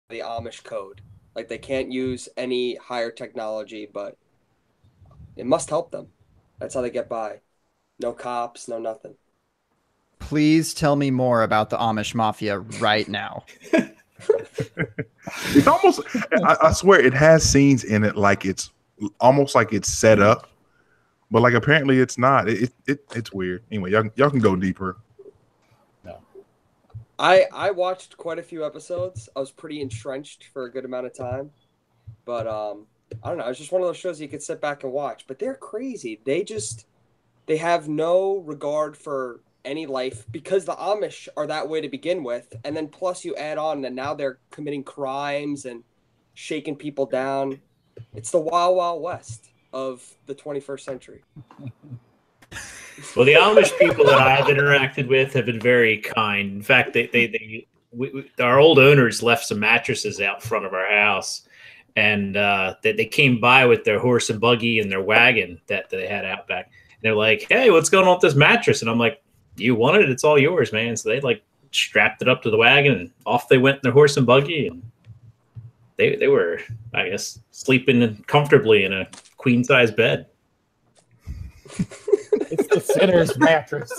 the Amish code. Like they can't use any higher technology, but it must help them. That's how they get by. No cops, no nothing. Please tell me more about the Amish mafia right now. It's almost, I swear it has scenes in it like it's almost like it's set up, but like apparently it's not. It's weird. Anyway, y'all can go deeper. No. I watched quite a few episodes. I was pretty entrenched for a good amount of time. But I don't know. It's just one of those shows you could sit back and watch. But they're crazy. They have no regard for any life because the Amish are that way to begin with. And then plus you add on that now they're committing crimes and shaking people down. It's the Wild Wild West of the 21st century. Well, the Amish people that I've interacted with have been very kind. In fact, our old owners left some mattresses out front of our house, and they came by with their horse and buggy and their wagon that they had out back. And they're like, "Hey, what's going on with this mattress?" And I'm like, "You want it? It's all yours, man." So they like strapped it up to the wagon, and off they went in their horse and buggy, and they were, I guess, sleeping comfortably in a queen size bed. It's the sinner's mattress.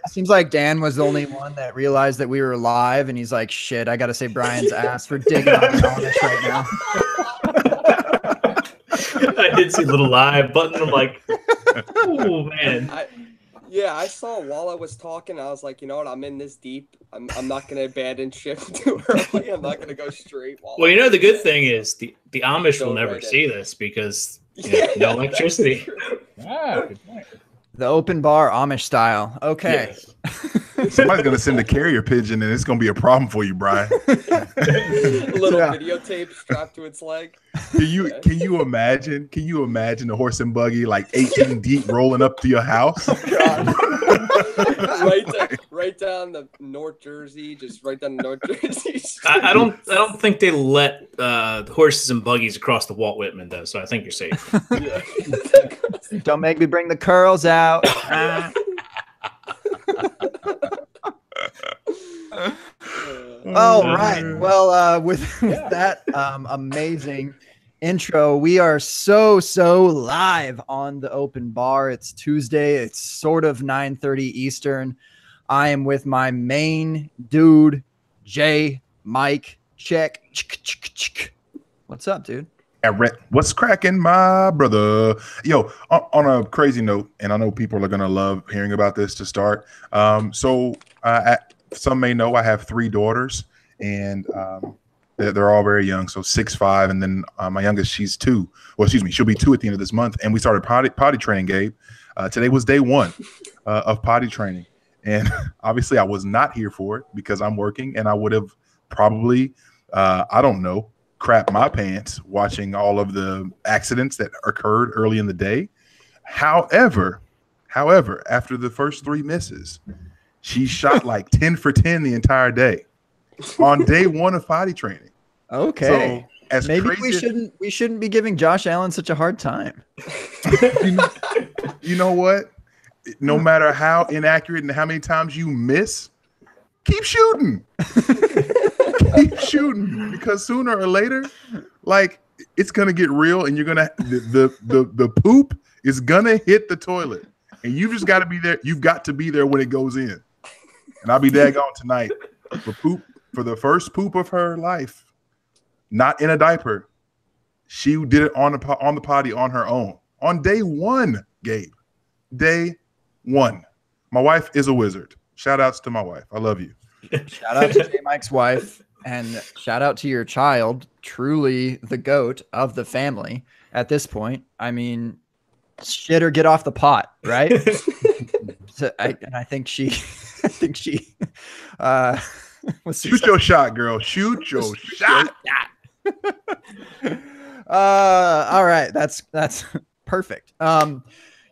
Seems like Dan was the only one that realized that we were live, and he's like, "Shit, I got to say Brian's ass for digging on the right now." I did see the little live button. I'm like, "Oh man." I saw while I was talking, I was like, you know what? I'm in this deep. I'm not going to abandon ship too early. I'm not going to go straight. Well, you know, the good thing is the Amish will never see this because no electricity. Ah, good point. The open bar Amish style. Okay. Yes. Somebody's gonna send a carrier pigeon, and it's gonna be a problem for you, Brian. A little videotape strapped to its leg. Can you imagine? Can you imagine the horse and buggy like 18 deep rolling up to your house? Oh, God. right down the North Jersey, just right down the North Jersey. I don't think they let horses and buggies across the Walt Whitman though, so I think you're safe. Yeah. Don't make me bring the curls out. All right. Well, with that amazing intro, we are so live on the open bar. It's Tuesday. It's sort of 9:30 Eastern. I am with my main dude, Jay, Mike, check. What's up, dude? What's cracking, my brother? Yo, on a crazy note, and I know people are going to love hearing about this to start. Some may know I have 3 daughters, and they're all very young. So 6, 5, and then my youngest, she's 2. Well, excuse me, she'll be 2 at the end of this month. And we started potty training, Gabe. Today was day 1 of potty training. And obviously I was not here for it because I'm working, and I would have probably, I don't know, crap my pants watching all of the accidents that occurred early in the day. However, after the first 3 misses, she shot like 10 for 10 the entire day on day 1 of potty training. Okay. So maybe we shouldn't be giving Josh Allen such a hard time. You know what? No matter how inaccurate and how many times you miss, keep shooting. Keep shooting, because sooner or later, like, it's gonna get real, and you're gonna the poop is gonna hit the toilet, and you just got to be there. You've got to be there when it goes in. And I'll be daggone tonight for the first poop of her life, not in a diaper. She did it on the potty on her own on day 1, Gabe. Day 1. My wife is a wizard. Shout outs to my wife. I love you. Shout out to J Mike's wife, and shout out to your child, truly the goat of the family at this point. I mean, shit or get off the pot, right? I think she was shoot your shot, girl. Shoot your shot. All right, that's perfect.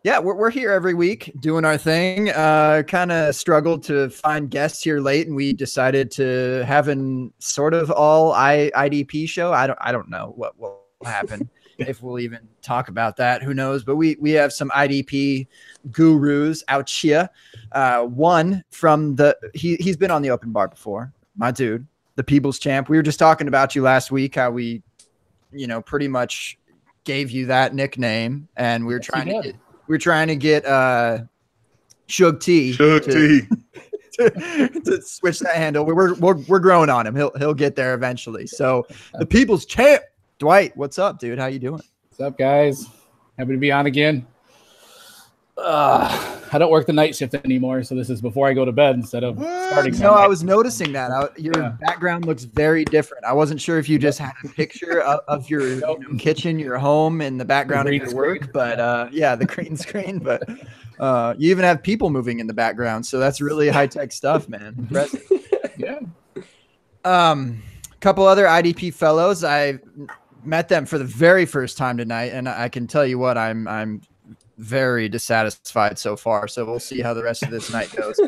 Yeah, we're here every week doing our thing. Kind of struggled to find guests here late, and we decided to have an sort of all IDP show. I don't know what will happen. If we'll even talk about that, who knows? But we have some IDP gurus out here. One from he's been on the open bar before, my dude, the People's Champ. We were just talking about you last week, how we, pretty much gave you that nickname, and we were trying to get Shug T to switch that handle. We're growing on him. He'll get there eventually. So the People's Champ, Dwight, what's up, dude? How you doing? What's up, guys? Happy to be on again. I don't work the night shift anymore, so this is before I go to bed instead of starting. No, I was noticing that. Your background looks very different. I wasn't sure if you just had a picture of your kitchen, your home, in the background of your work, but the green screen. But you even have people moving in the background, so that's really high-tech stuff, man. Impressive. Yeah. Couple other IDP fellows. I met them for the very first time tonight, and I can tell you what, I'm very dissatisfied so far. So we'll see how the rest of this night goes.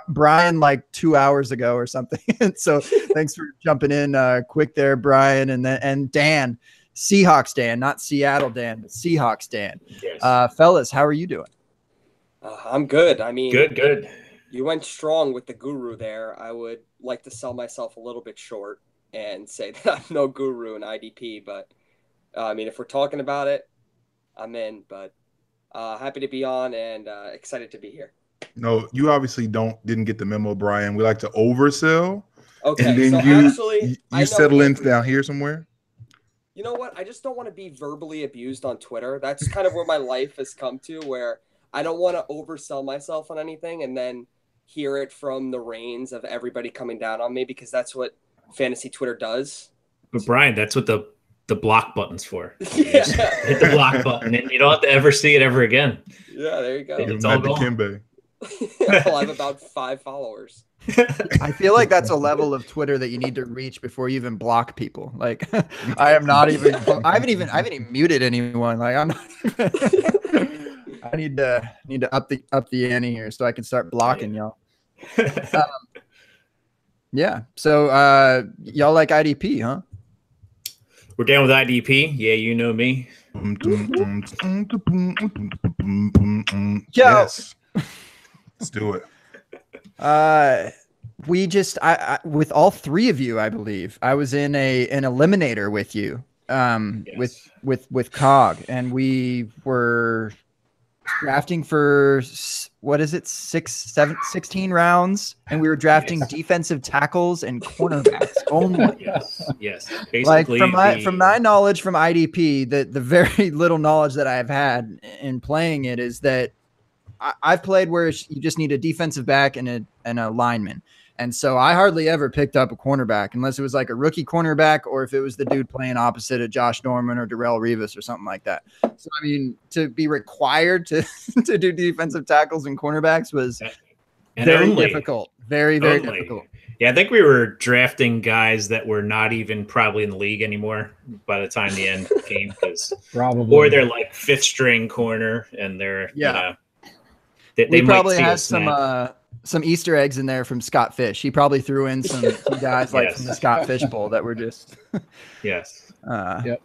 Brian, like 2 hours ago or something. So thanks for jumping in quick there, Brian, and Dan, Seahawks Dan, not Seattle Dan, but Seahawks Dan. Yes. Fellas, how are you doing? I'm good. I mean, good. You went strong with the guru there. I would like to sell myself a little bit short and say that I'm no guru in IDP, but I mean, if we're talking about it, I'm in, but happy to be on and excited to be here. No, you obviously didn't get the memo, Brian. We like to oversell. Okay, and then so you settle in down here somewhere. You know what? I just don't want to be verbally abused on Twitter. That's kind of where my life has come to, where I don't want to oversell myself on anything and then hear it from the reins of everybody coming down on me, because that's what fantasy Twitter does. But Brian, that's what the block button's for. Yeah. Hit the block button, and you don't have to ever see it ever again. Yeah, there you go. It's all gone. Well, I have about 5 followers. I feel like that's a level of Twitter that you need to reach before you even block people. Like, I haven't even muted anyone. Like, I'm not I need to up the ante here so I can start blocking y'all. Yeah. So y'all like IDP, huh? We're down with IDP. Yeah, you know me. Yes. Let's do it. We just I with all 3 of you, I believe. I was in an eliminator with you. Yes. with Cog, and we were drafting for, what is it, 16 rounds, and we were drafting defensive tackles and cornerbacks only. Yes. Basically, like from my knowledge from IDP, the very little knowledge that I've had in playing it is that I've played where you just need a defensive back and a lineman. And so I hardly ever picked up a cornerback unless it was like a rookie cornerback, or if it was the dude playing opposite of Josh Norman or Darrell Revis or something like that. So, I mean, to be required to do defensive tackles and cornerbacks was very difficult. Very, very difficult. Yeah, I think we were drafting guys that were not even probably in the league anymore by the time the end came, because or they're like 5th string corner, and they're they probably had some Easter eggs in there from Scott Fish. He probably threw in some guys like from the Scott Fish Bowl that were just yes. Yep.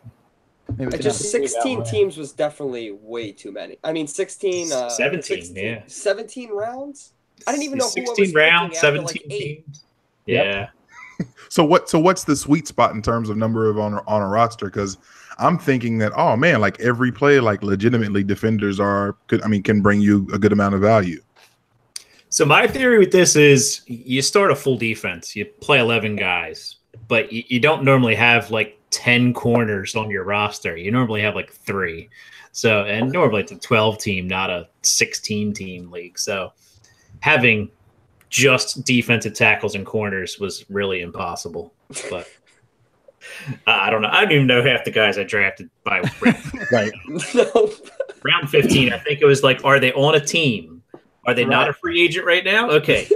Just 16 teams was definitely way too many. I mean, 17 rounds. I didn't even know 16 rounds, 17 teams. Yeah. So what's the sweet spot in terms of number of on a roster? Because I'm thinking that, oh man, like every play, like legitimately defenders can bring you a good amount of value. So my theory with this is you start a full defense, you play 11 guys, but you don't normally have like 10 corners on your roster. You normally have like 3. So, and normally it's a 12 team, not a 16 team league. So having just defensive tackles and corners was really impossible. But I don't know. I don't even know half the guys I drafted by round 15. I think it was like, are they on a team? Are they not a free agent right now? Okay,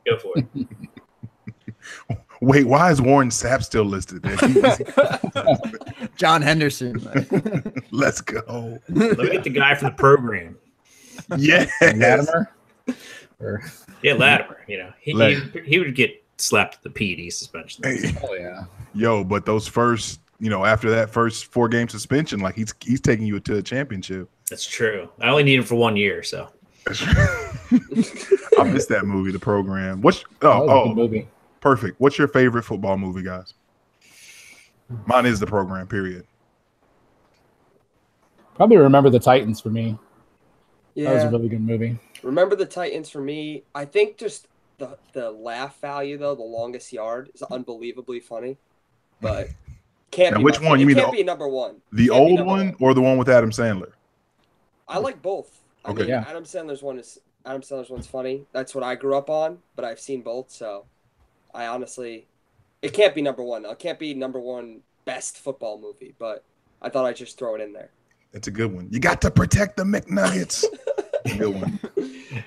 go for it. Wait, why is Warren Sapp still listed there? John Henderson. Let's go. Let me get the guy from the program. Yeah, Latimer. Yeah, Latimer. You know, he would get slapped with the PD suspension. Hey. Oh yeah. Yo, but those first, after that first 4-game suspension, like he's taking you to a championship. That's true. I only need him for 1 year, so. I missed that movie, The Program. What's That was a good movie. perfect. What's your favorite football movie, guys? Mine is The Program, period. Probably Remember the Titans for me. Yeah. That was a really good movie. Remember the Titans for me. I think just the laugh value though, the longest yard is unbelievably funny, but can't Now, be which my one? You it mean can't be number one. the Can't be old number one or the one with Adam Sandler? I like both. I Okay. mean, Yeah. Adam Sandler's one's funny. That's what I grew up on, but I've seen both, so I honestly, it can't be number one. It can't be number one best football movie, but I thought I'd just throw it in there. It's a good one. You got to protect the McNuggets. It's a good one.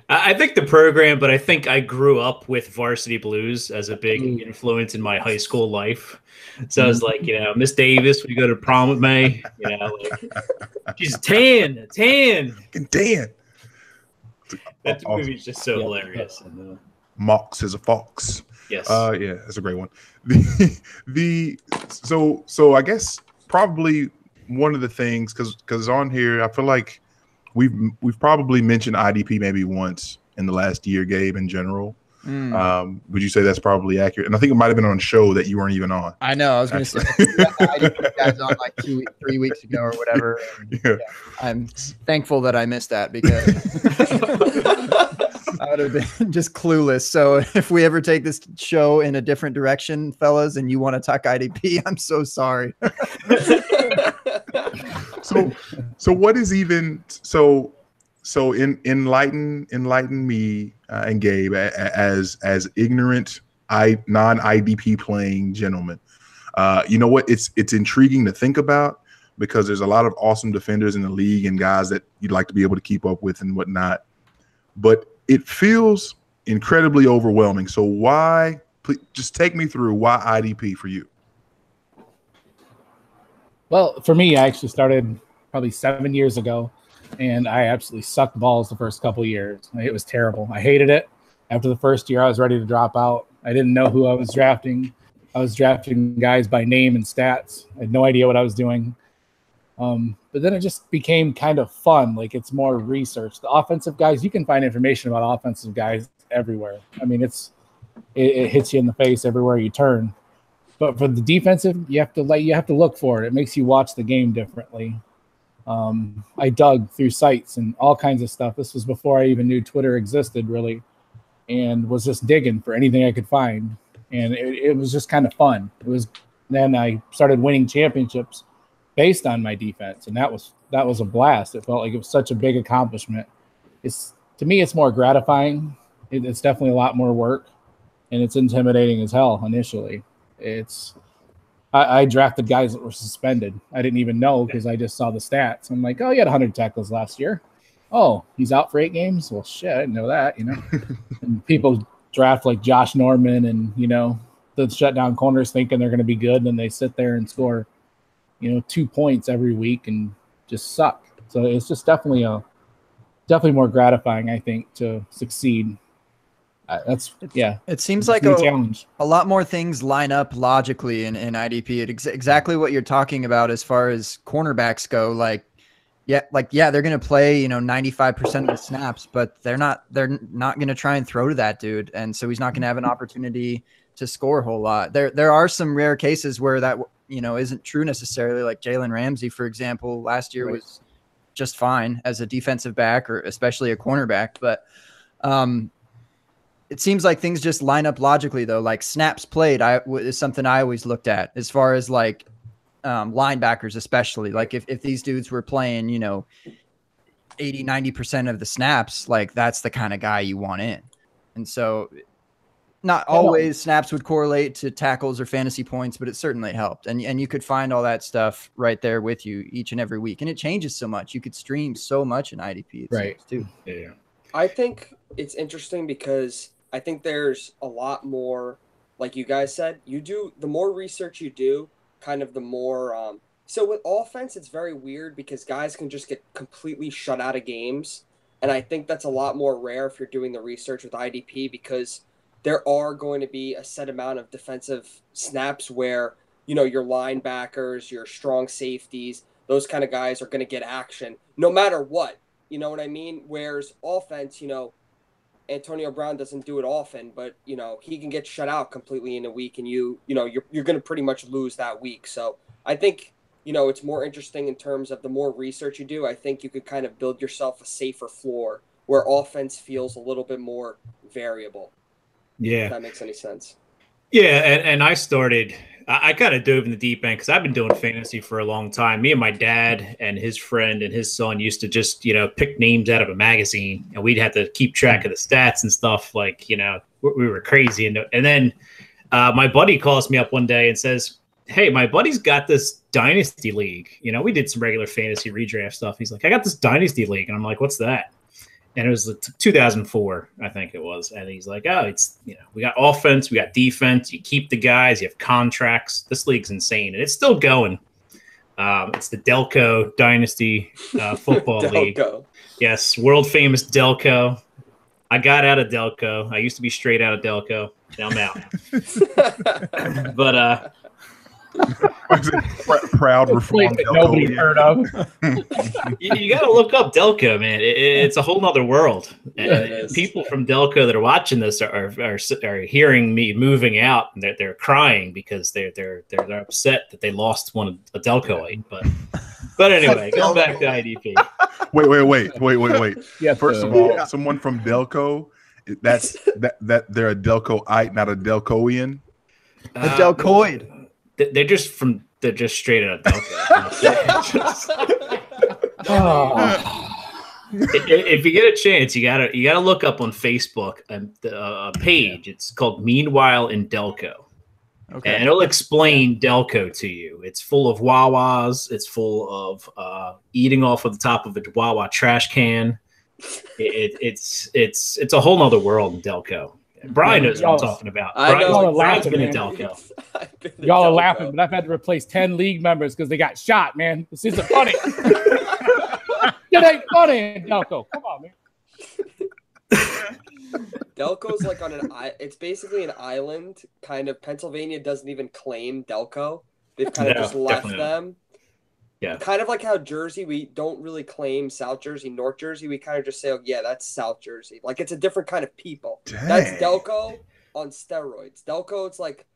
I think The Program, but I think I grew up with Varsity Blues as a big influence in my high school life. So I was like, Miss Davis, would you go to prom with me? She's tan. Dan. That movie is just so hilarious. Mox is a fox. Yes. Yeah, that's a great one. So I guess probably one of the things because on here I feel like we've probably mentioned IDP maybe once in the last year, Gabe, in general. Would you say that's probably accurate? And I think it might have been on a show that you weren't even on. I know. I was going to say IDP guys on like 3 weeks ago or whatever. Yeah. I'm thankful that I missed that because I would have been just clueless. So if we ever take this show in a different direction, fellas, and you want to talk IDP, I'm so sorry. So what is even so enlighten me and Gabe as ignorant non-IDP playing gentlemen. You know what? It's intriguing to think about because there's a lot of awesome defenders in the league and guys that you'd like to be able to keep up with and whatnot. But it feels incredibly overwhelming. So why? Please, just take me through why IDP for you. Well, for me, I actually started probably 7 years ago, and I absolutely sucked balls the first couple of years. It was terrible. I hated it. After the first year, I was ready to drop out. I didn't know who I was drafting. I was drafting guys by name and stats. I had no idea what I was doing. But then it just became kind of fun. Like it's more research. The offensive guys, you can find information about offensive guys everywhere. I mean, it hits you in the face everywhere you turn. But for the defensive, you have to look for it. It makes you watch the game differently. I dug through sites and all kinds of stuff. This was before I even knew Twitter existed, really, and was just digging for anything I could find. And it was just kind of fun. Then I started winning championships based on my defense, and that was a blast. It felt like it was such a big accomplishment. To me, it's more gratifying. It's definitely a lot more work, and it's intimidating as hell initially. I drafted guys that were suspended. I didn't even know because I just saw the stats. I'm like, oh, he had 100 tackles last year. Oh, he's out for 8 games? Well, shit, I didn't know that, And people draft like Josh Norman and, the shutdown corners thinking they're going to be good, and then they sit there and score, 2 points every week and just suck. So it's just definitely more gratifying, I think, to succeed. It seems like a lot more things line up logically in IDP. Exactly what you're talking about as far as cornerbacks go. They're going to play 95% of the snaps, but they're not going to try and throw to that dude, and so he's not going to have an opportunity to score a whole lot. There are some rare cases where that isn't true necessarily, like Jalen Ramsey, for example. Last year was just fine as a defensive back or especially a cornerback, but it seems like things just line up logically, though. Like snaps played is something I always looked at as far as like linebackers, especially. Like if these dudes were playing, 80, 90% of the snaps, like that's the kind of guy you want in. And so not always snaps would correlate to tackles or fantasy points, but it certainly helped. And you could find all that stuff right there with you each and every week. And it changes so much. You could stream so much in IDP. Right. Too. Yeah. I think it's interesting because I think there's a lot more, like you guys said, the more research you do, kind of the more, so with offense, it's very weird because guys can just get completely shut out of games. And I think that's a lot more rare if you're doing the research with IDP because there are going to be a set amount of defensive snaps where, your linebackers, your strong safeties, those kind of guys are going to get action no matter what. You know what I mean? Whereas offense, Antonio Brown doesn't do it often, but he can get shut out completely in a week, and you're going to pretty much lose that week. So I think it's more interesting in terms of the more research you do. I think you could kind of build yourself a safer floor where offense feels a little bit more variable. Yeah, if that makes any sense. Yeah, and I kind of dove in the deep end because I've been doing fantasy for a long time. Me and my dad and his friend and his son used to just, pick names out of a magazine, and we'd have to keep track of the stats and stuff. Like, we were crazy. And then my buddy calls me up one day and says, hey, my buddy's got this dynasty league. We did some regular fantasy redraft stuff. He's like, I got this dynasty league. And I'm like, what's that? And it was 2004, I think it was. And he's like, oh, it's, we got offense, we got defense. You keep the guys, you have contracts. This league's insane. And it's still going. It's the Delco Dynasty Football League. Yes, world famous Delco. I got out of Delco. I used to be straight out of Delco. Now I'm out. But proud reformed Delco. Nobody heard of. You got to look up Delco, man. It's a whole nother world. And people from Delco that are watching this are hearing me moving out, and they're crying because they're upset that they lost a Delcoite. But anyway, going back to IDP. Wait. Yes, First of all, someone from Delco, that they're a Delcoite, not a Delcoian. A Delcoid. They're just straight out of Delco. If you get a chance, you gotta look up on Facebook a page. It's called Meanwhile in Delco. Okay. And it'll explain Delco to you. It's full of Wawas. It's full of eating off of the top of a Wawa trash can. It's a whole nother world in Delco. Brian knows what I'm talking about. Brian's been in Delco. Y'all are laughing, but I've had to replace 10 league members because they got shot, man. This isn't funny. It ain't funny in Delco. Come on, man. Delco's like it's basically an island. Kind of Pennsylvania doesn't even claim Delco. They've kind of just left them. Yeah. Kind of like how Jersey, we don't really claim South Jersey, North Jersey. We kind of just say, oh, yeah, that's South Jersey. Like, it's a different kind of people. Dang. That's Delco on steroids. Delco, it's like,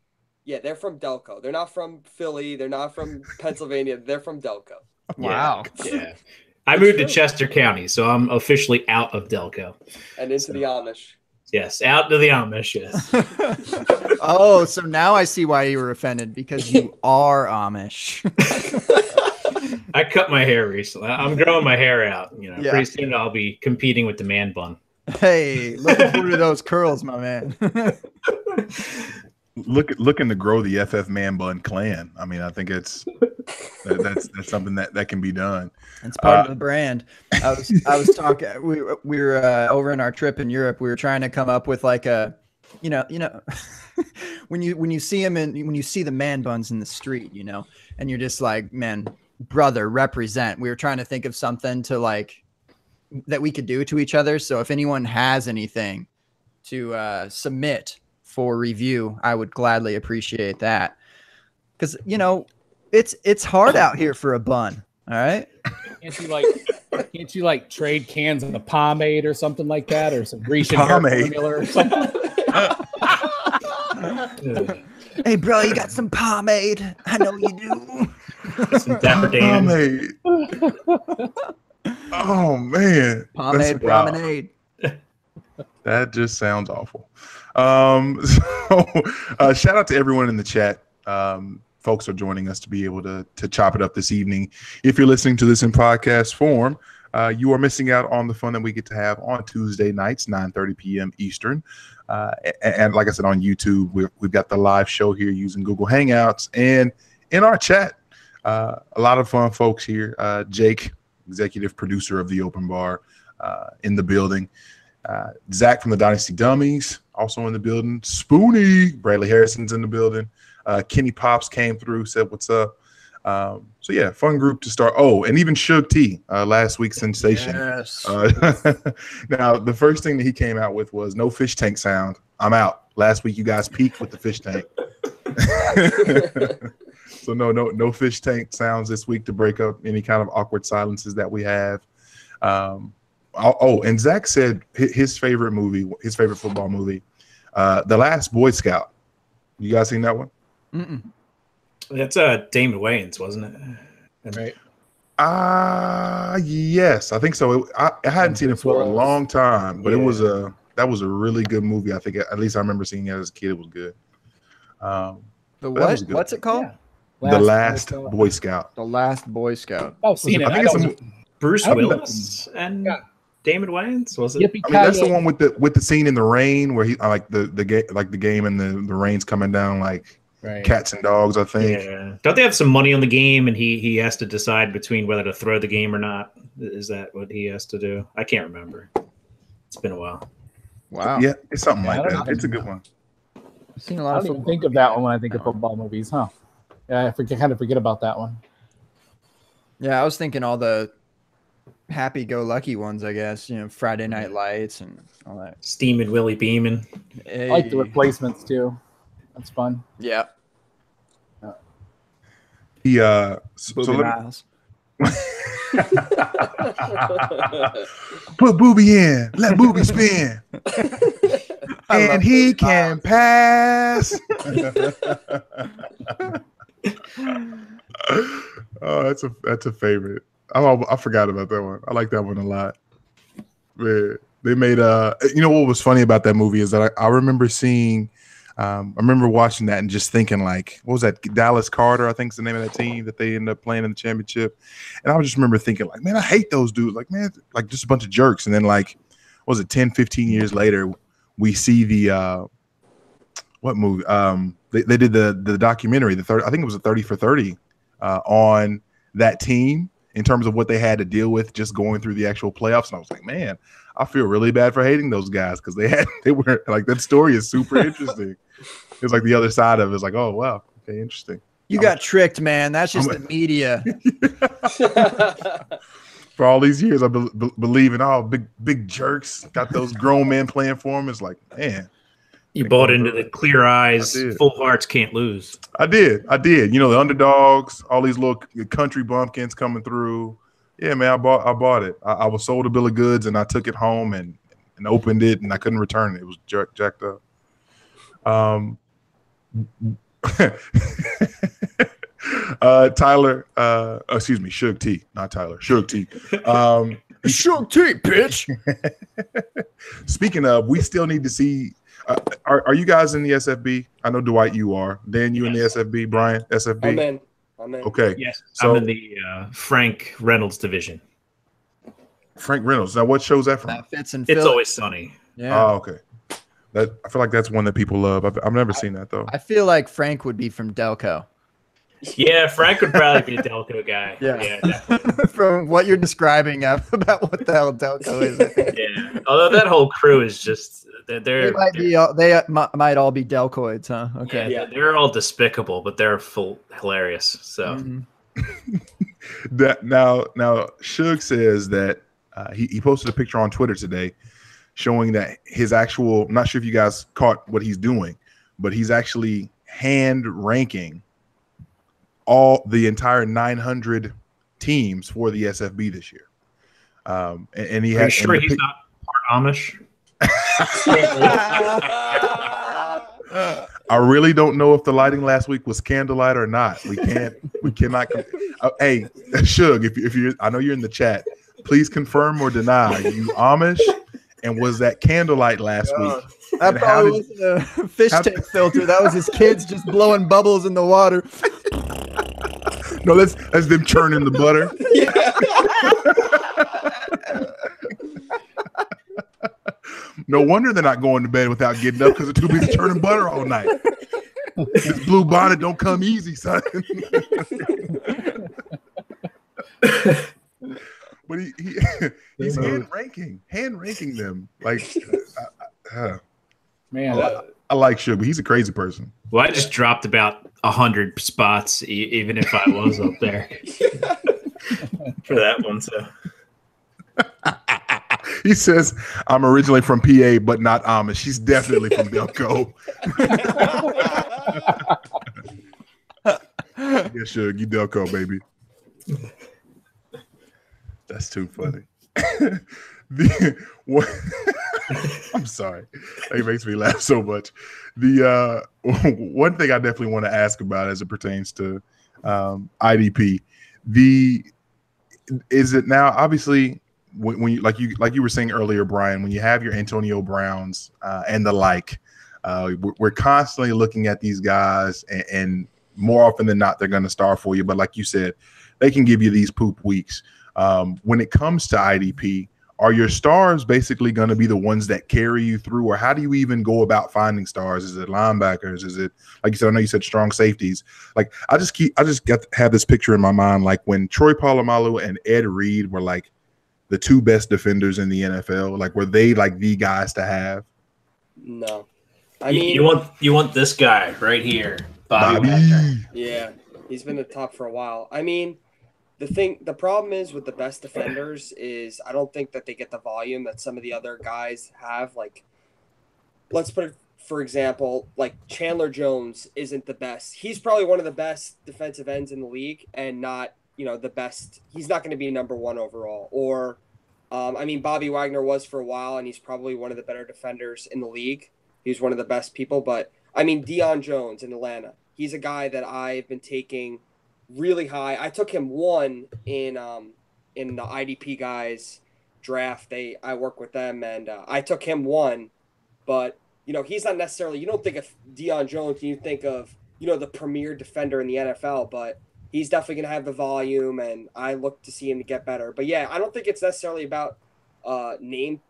yeah, they're from Delco. They're not from Philly. They're not from Pennsylvania. They're from Delco. Wow. Yeah. I moved to Chester County, so I'm officially out of Delco. And into the Amish. Yes, out to the Amish, yes. Oh, so now I see why you were offended, because you are Amish. I cut my hair recently. I'm growing my hair out. Yeah. Pretty soon I'll be competing with the man bun. Hey, looking forward to those curls, my man. Looking to grow the FF Man Bun clan. I mean, I think that's something that can be done. It's part of the brand. I was talking. We were over in our trip in Europe. We were trying to come up with like a, when you see them when you see the man buns in the street, and you're just like, man, brother, represent. We were trying to think of something to like that we could do to each other. So if anyone has anything to submit for review, I would gladly appreciate that, because it's hard out here for a bun. All right. Can't you trade cans of the pomade or something like that, or some Grecian pomade formula or something? Hey, bro, you got some pomade? I know you do. Some Dapper Dan. Pomade. Oh man, pomade promenade. That just sounds awful. Shout out to everyone in the chat. Folks are joining us to be able to chop it up this evening. If you're listening to this in podcast form, you are missing out on the fun that we get to have on Tuesday nights, 9:30 p.m. Eastern. And like I said, on YouTube, we've got the live show here using Google Hangouts, and in our chat, a lot of fun folks here. Jake, executive producer of the Open Bar, in the building. Zach from the Dynasty Dummies, also in the building. Spoonie, Bradley Harrison's in the building. Kenny Pops came through, said what's up. So yeah, fun group to start. Oh, and even Suge T, last week's sensation. Yes. Now the first thing that he came out with was no fish tank sound. I'm out. Last week you guys peaked with the fish tank. So no fish tank sounds this week to break up any kind of awkward silences that we have. And Zach said his favorite movie, his favorite football movie, The Last Boy Scout. You guys seen that one? Mm-mm. That's Damon Wayans, wasn't it? Right. Yes, I think so. I hadn't seen it for a long time, but Yeah. that was a really good movie. I think at least I remember seeing it as a kid. It was good. The that what? was good. What's it called? Yeah. The Last Boy Scout. The Last Boy Scout. I've seen it. I think it's a Bruce I don't know. Willis and Damon Wayans, was it? Yippee I mean, that's the ki-yay. one with the scene in the rain where he like the game and the rain's coming down like Right. cats and dogs. I think. Yeah. Don't they have some money on the game and he has to decide between whether to throw the game or not? Is that what he has to do? I can't remember. It's been a while. Wow. Yeah, it's something Yeah, I like don't that. know. It's a good one. I've seen a I lot don't of even football. think of that one when I think of football movies, huh? Yeah, I kind of forget about that one. Yeah, I was thinking all the happy-go-lucky ones, I guess. Friday Night Lights and all that. Steaming Willie Beeman. Hey. I like the replacements too. That's fun. Yeah. He so Booby let Miles. put Booby in, let Booby spin, and he can pass. Oh, that's a favorite. I forgot about that one. I like that one a lot. Man, they made what was funny about that movie is that I remember seeing. I remember watching that and just thinking, like, what was that? Dallas Carter, I think is the name of that team that they ended up playing in the championship. And I just remember thinking, like, man, I hate those dudes. Like, man, like just a bunch of jerks. And then, like, what was it, 10, 15 years later, we see the what movie? They did the documentary, I think it was a 30 for 30 on that team in terms of what they had to deal with just going through the actual playoffs. And I was like, man, I feel really bad for hating those guys because they were like, that story is super interesting. It's like the other side of it is like, oh wow, okay, interesting. You got tricked, man. That's just the media. For all these years, I've been believing, oh, big jerks got those grown men playing for them. It's like, man, You bought into the clear eyes, I did. full hearts can't lose. I did. The underdogs, all these little country bumpkins coming through. Yeah, man, I bought it. I was sold a bill of goods and I took it home and opened it and I couldn't return it. It was jacked up. Tyler, excuse me, Suge T, not Tyler, Suge T. Shook T, bitch. Speaking of, we still need to see. Are you guys in the SFB? I know Dwight, you are. Dan, you in the SFB? Brian, SFB? I'm in. Okay. Yes, So I'm in the Frank Reynolds division. Frank Reynolds. Now, what show's that from? That fits in It's Philly. always sunny. Yeah. Oh, okay. I feel like that's one that people love. I've never seen that though. I feel like Frank would be from Delco. Yeah, Frank would probably be a Delco guy. Yeah. Definitely. From what you're describing about what the hell Delco is. I think. Yeah. Although that whole crew is just They they're might all be Delcoids, huh? Okay. yeah, they're all despicable, but they're full hilarious. So Mhm. That now Suge says that he posted a picture on Twitter today showing that his actual, I'm not sure if you guys caught what he's doing, but he's actually hand ranking the entire 900 teams for the SFB this year. And he are you had sure he's not part Amish? I really don't know if the lighting last week was candlelight or not. We cannot. Hey, Suge, if you're, I know you're in the chat. Please confirm or deny. You Amish, and was that candlelight last week? That And probably wasn't a fish tank filter. That was his kids just blowing bubbles in the water. No, that's them churning the butter. No wonder they're not going to bed without getting up because they're too busy churning butter all night. This blue bonnet don't come easy, son. But he's hand ranking them. Like, Man, I like Suge, but he's a crazy person. Well, I just dropped about 100 spots, even if I was up there for that one. So He says, I'm originally from PA, but not Amish. He's definitely from Delco. Yeah, Suge, you Delco, baby. That's too funny. What, I'm sorry. It makes me laugh so much. The one thing I definitely want to ask about as it pertains to IDP, is it now obviously when you like you were saying earlier, Brian, when you have your Antonio Browns and the like, we're constantly looking at these guys, and more often than not, they're going to star for you. But like you said, they can give you these poop weeks. When it comes to IDP, are your stars basically going to be the ones that carry you through, or how do you even go about finding stars? Is it linebackers? Is it, like you said, I know you said strong safeties. Like I just have this picture in my mind, like when Troy Polamalu and Ed Reed were like the two best defenders in the NFL. Like, were they like the guys to have? No, I mean, you want this guy right here, Bobby. Yeah, he's been the top for a while. I mean, the problem is with the best defenders is I don't think that they get the volume that some of the other guys have. Like, let's put it, for example, like Chandler Jones isn't the best. He's probably one of the best defensive ends in the league, and not, the best. He's not going to be number one overall. Or, I mean, Bobby Wagner was for a while, and he's probably one of the better defenders in the league. He's one of the best people. But I mean, Deion Jones in Atlanta, he's a guy that I've been taking really high. I took him 1 in the IDP guys draft. I work with them, and I took him 1, but he's not necessarily, you don't think of Deion Jones and you think of the premier defender in the NFL, but he's definitely going to have the volume, and I look to see him to get better. But yeah, I don't think it's necessarily about name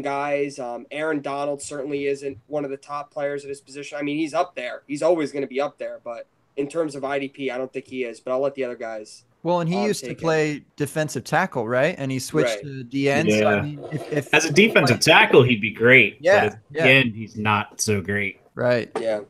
guys. Aaron Donald certainly isn't one of the top players at his position. I mean, he's up there. He's always going to be up there, but in terms of IDP, I don't think he is, but I'll let the other guys. Well, and he used to play defensive tackle, right? And he switched to DN. Yeah. So, I mean, if as a defensive tackle, he'd be great. Yeah. But at the end, he's not so great. Right. Yeah.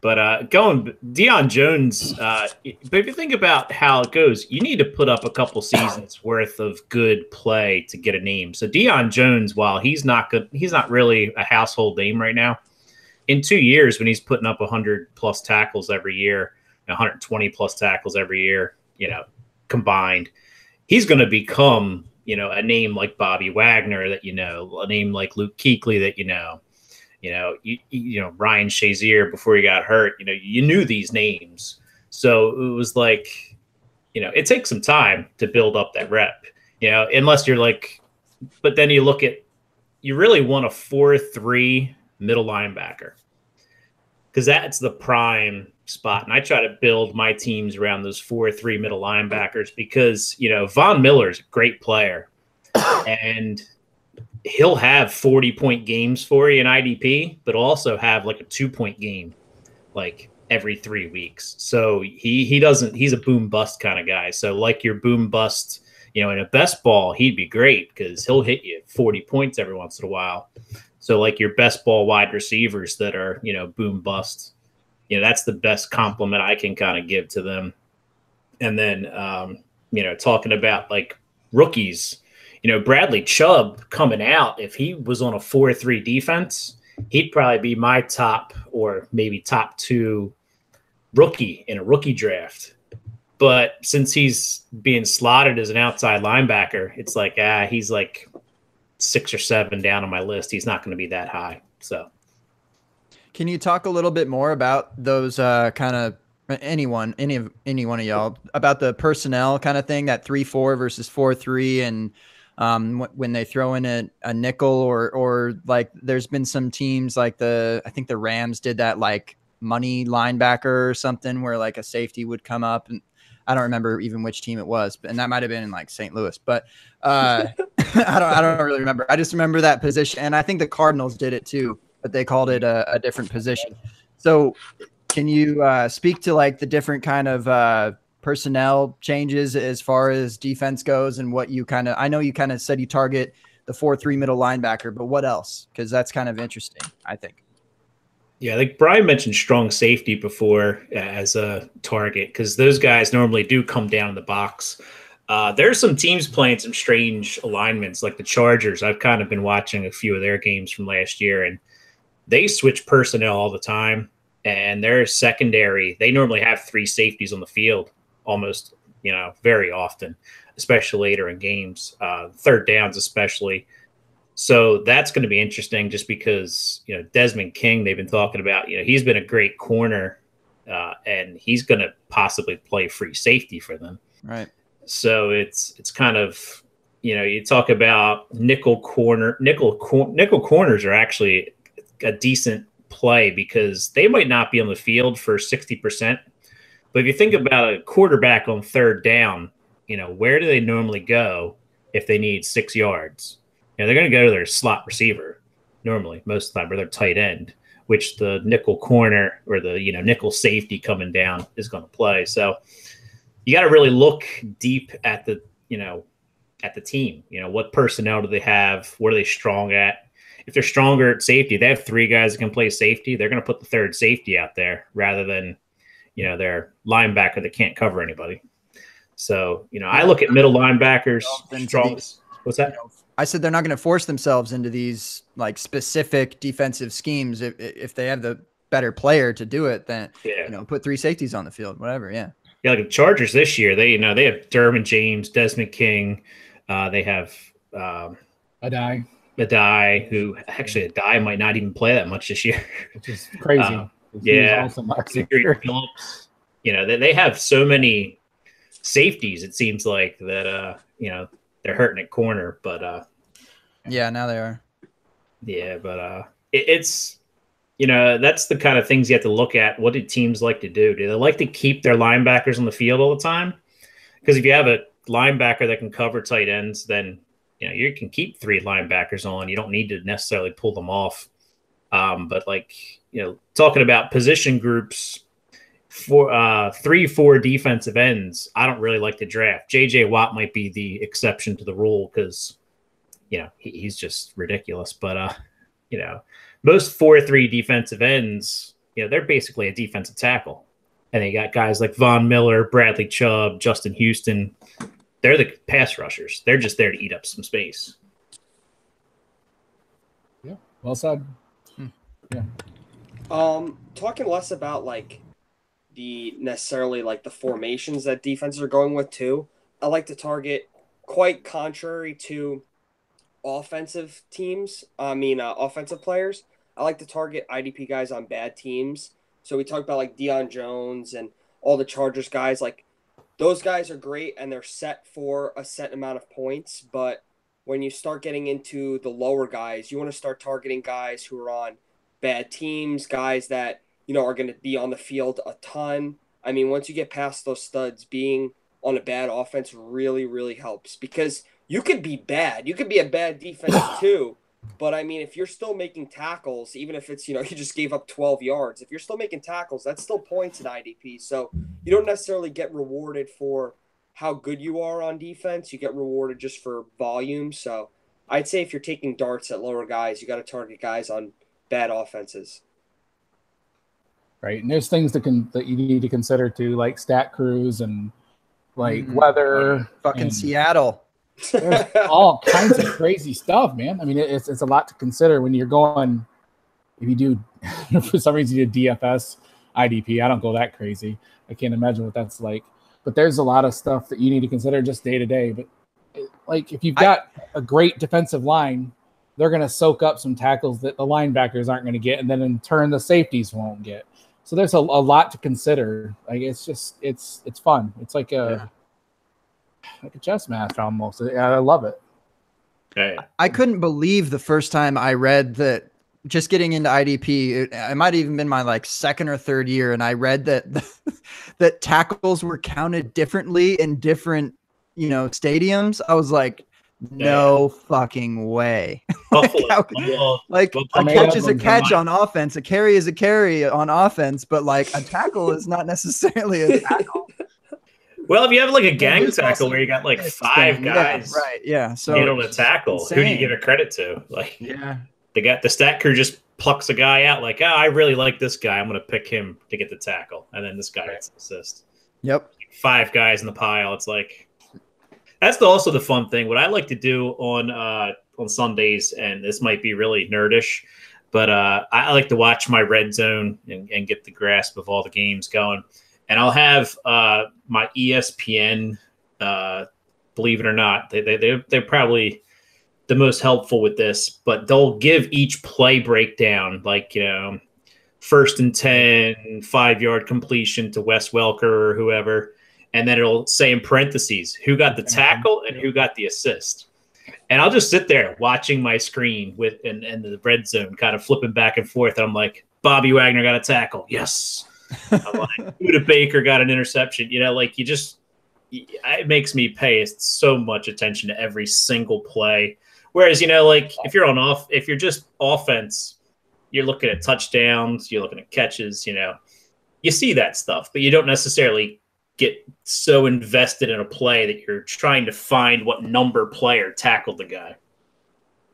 But Deion Jones, but if you think about how it goes, you need to put up a couple seasons worth of good play to get a name. So Deion Jones, while he's not good, he's not really a household name right now. In 2 years, when he's putting up 100+ tackles every year, 120+ tackles every year, combined, he's going to become, a name like Bobby Wagner that a name like Luke Kuechly that Ryan Shazier before he got hurt. You knew these names, so it was like, it takes some time to build up that rep. Unless you're like, but then you really want a 4-3 middle linebacker, because that's the prime spot. And I try to build my teams around those 4-3 middle linebackers because, Von Miller's a great player and he'll have 40-point games for you in IDP, but also have like a 2-point game like every 3 weeks. So he's a boom bust kind of guy. So like your boom bust, in a best ball, he'd be great because he'll hit you 40 points every once in a while. So like your best ball wide receivers that are, boom bust, that's the best compliment I can kind of give to them. And then, talking about like rookies, Bradley Chubb coming out, if he was on a 4-3 defense, he'd probably be my top or maybe top 2 rookie in a rookie draft. But since he's being slotted as an outside linebacker, it's like, he's like 6 or 7 down on my list. He's not going to be that high. So, can you talk a little bit more about those kind of any one of y'all about the personnel kind of thing, that 3-4 versus 4-3, and when they throw in a nickel or like there's been some teams like I think the Rams did that, like money linebacker or something, where like a safety would come up, and I don't remember even which team it was, and that might have been in like St. Louis, but I don't really remember. I just remember that position, and I think the Cardinals did it too, but they called it a different position. So can you speak to like the different kind of personnel changes as far as defense goes, and what you I know you kind of said you target the 4-3 middle linebacker, but what else? Because that's kind of interesting, I think. Yeah, like Brian mentioned strong safety before as a target, because those guys normally do come down in the box. There's some teams playing some strange alignments, like the Chargers. I've kind of been watching a few of their games from last year, and they switch personnel all the time. And their secondary, they normally have 3 safeties on the field almost very often, especially later in games, third downs especially. So that's going to be interesting just because, Desmond King, they've been talking about, he's been a great corner and he's going to possibly play free safety for them. Right. So it's kind of, you talk about nickel corners are actually a decent play because they might not be on the field for 60%. But if you think about a quarterback on third down, where do they normally go if they need 6 yards? They're going to go to their slot receiver normally most of the time, or their tight end, which the nickel corner or the nickel safety coming down is going to play. So you got to really look deep at the team. What personnel do they have? What are they strong at? If they're stronger at safety, they have 3 guys that can play safety. They're going to put the third safety out there rather than their linebacker that can't cover anybody. So I look at middle linebackers strong. What's that? I said they're not going to force themselves into these like specific defensive schemes if they have the better player to do it. Then put 3 safeties on the field, whatever. Yeah. Yeah, like the Chargers this year, they have Derwin James, Desmond King, they have Adai, who actually Adai might not even play that much this year, which is crazy. Yeah, Phillips. They have so many safeties. It seems like that. They're hurting at corner, but yeah, now they are. Yeah, but it's. That's the kind of things you have to look at. What do teams like to do? Do they like to keep their linebackers on the field all the time? Because if you have a linebacker that can cover tight ends, then you can keep 3 linebackers on. You don't need to necessarily pull them off. But talking about position groups for 3-4 defensive ends, I don't really like to draft. J.J. Watt might be the exception to the rule because he's just ridiculous. But most 4-3 defensive ends, they're basically a defensive tackle. And they got guys like Von Miller, Bradley Chubb, Justin Houston. They're the pass rushers. They're just there to eat up some space. Yeah, well said. Yeah. Talking less about the formations that defenses are going with too. I like to target quite contrary to offensive teams. Offensive players. I like to target IDP guys on bad teams. So we talked about Deion Jones and all the Chargers guys. Those guys are great and they're set for a set amount of points. But when you start getting into the lower guys, you want to start targeting guys who are on bad teams, guys that are going to be on the field a ton. Once you get past those studs, being on a bad offense really, really helps because you could be bad. You could be a bad defense too. But if you're still making tackles, even if it's, you just gave up 12 yards, if you're still making tackles, that's still points in IDP. So you don't necessarily get rewarded for how good you are on defense. You get rewarded just for volume. So I'd say if you're taking darts at lower guys, you got to target guys on bad offenses. Right. And there's things that you need to consider too, like stat crews and weather. Fucking Seattle. There's all kinds of crazy stuff, man. It's a lot to consider when you're going. If you do, for some reason, you do DFS IDP. I don't go that crazy. I can't imagine what that's like. But there's a lot of stuff that you need to consider just day to day. But if you've got a great defensive line, they're going to soak up some tackles that the linebackers aren't going to get, and then in turn the safeties won't get. So there's a lot to consider. It's fun. It's like a chess match almost. I love it. Okay. I couldn't believe the first time I read that. Just getting into IDP, it might have even been my second or third year, and I read that that tackles were counted differently in different stadiums. I was like, no fucking way. A catch is a catch on offense, a carry is a carry on offense, but a tackle is not necessarily a tackle. Well, if you have a gang tackle where you got 5 guys, right? Yeah, so handle the tackle, who do you give a credit to? The stat crew just plucks a guy out I really like this guy. I'm going to pick him to get the tackle. And then this guy gets an assist. Yep. 5 guys in the pile. It's that's also the fun thing. What I like to do on Sundays, and this might be really nerdish, but I like to watch my red zone and get the grasp of all the games going. and I'll have my ESPN. Believe it or not, they're probably the most helpful with this, but they'll give each play breakdown, like, you know, 1st and 10, 5-yard completion to Wes Welker or whoever, and then it'll say in parentheses who got the tackle and who got the assist. And I'll just sit there watching my screen with and the red zone, kind of flipping back and forth. And I'm like, Bobby Wagner got a tackle, yes. I'm like, Buda Baker got an interception. You know, like it makes me pay so much attention to every single play. Whereas, you know, like if you're just offense, you're looking at touchdowns, you're looking at catches, you know, you see that stuff, but you don't necessarily get so invested in a play that you're trying to find what number player tackled the guy.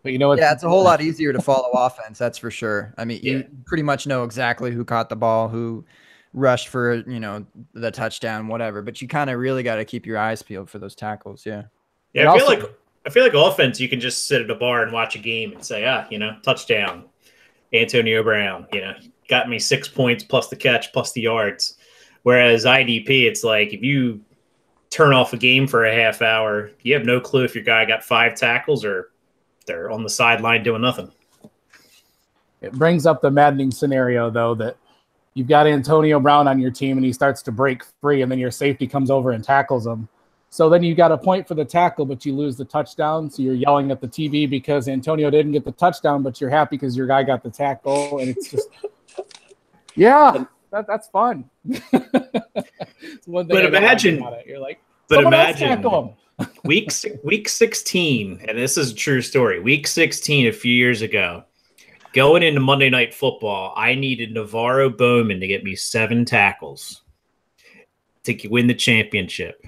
But you know what? Yeah, it's a whole lot easier to follow offense. That's for sure. I mean, you pretty much know exactly who caught the ball, who rushed for, you know, the touchdown, whatever, but you kind of really got to keep your eyes peeled for those tackles. Yeah. Yeah. I feel like offense, you can just sit at a bar and watch a game and say, you know, touchdown, Antonio Brown, you know, got me 6 points plus the catch, plus the yards. Whereas IDP, it's like if you turn off a game for a half hour, you have no clue if your guy got 5 tackles or they're on the sideline doing nothing. It brings up the maddening scenario, though, that you've got Antonio Brown on your team and he starts to break free and then your safety comes over and tackles him. So then you got a point for the tackle, but you lose the touchdown. So you're yelling at the TV because Antonio didn't get the touchdown, but you're happy because your guy got the tackle. And it's just, that's fun. It's one thing. But imagine, you're like, but imagine week 16, and this is a true story. Week 16 a few years ago, going into Monday Night Football, I needed Navarro Bowman to get me 7 tackles to win the championship.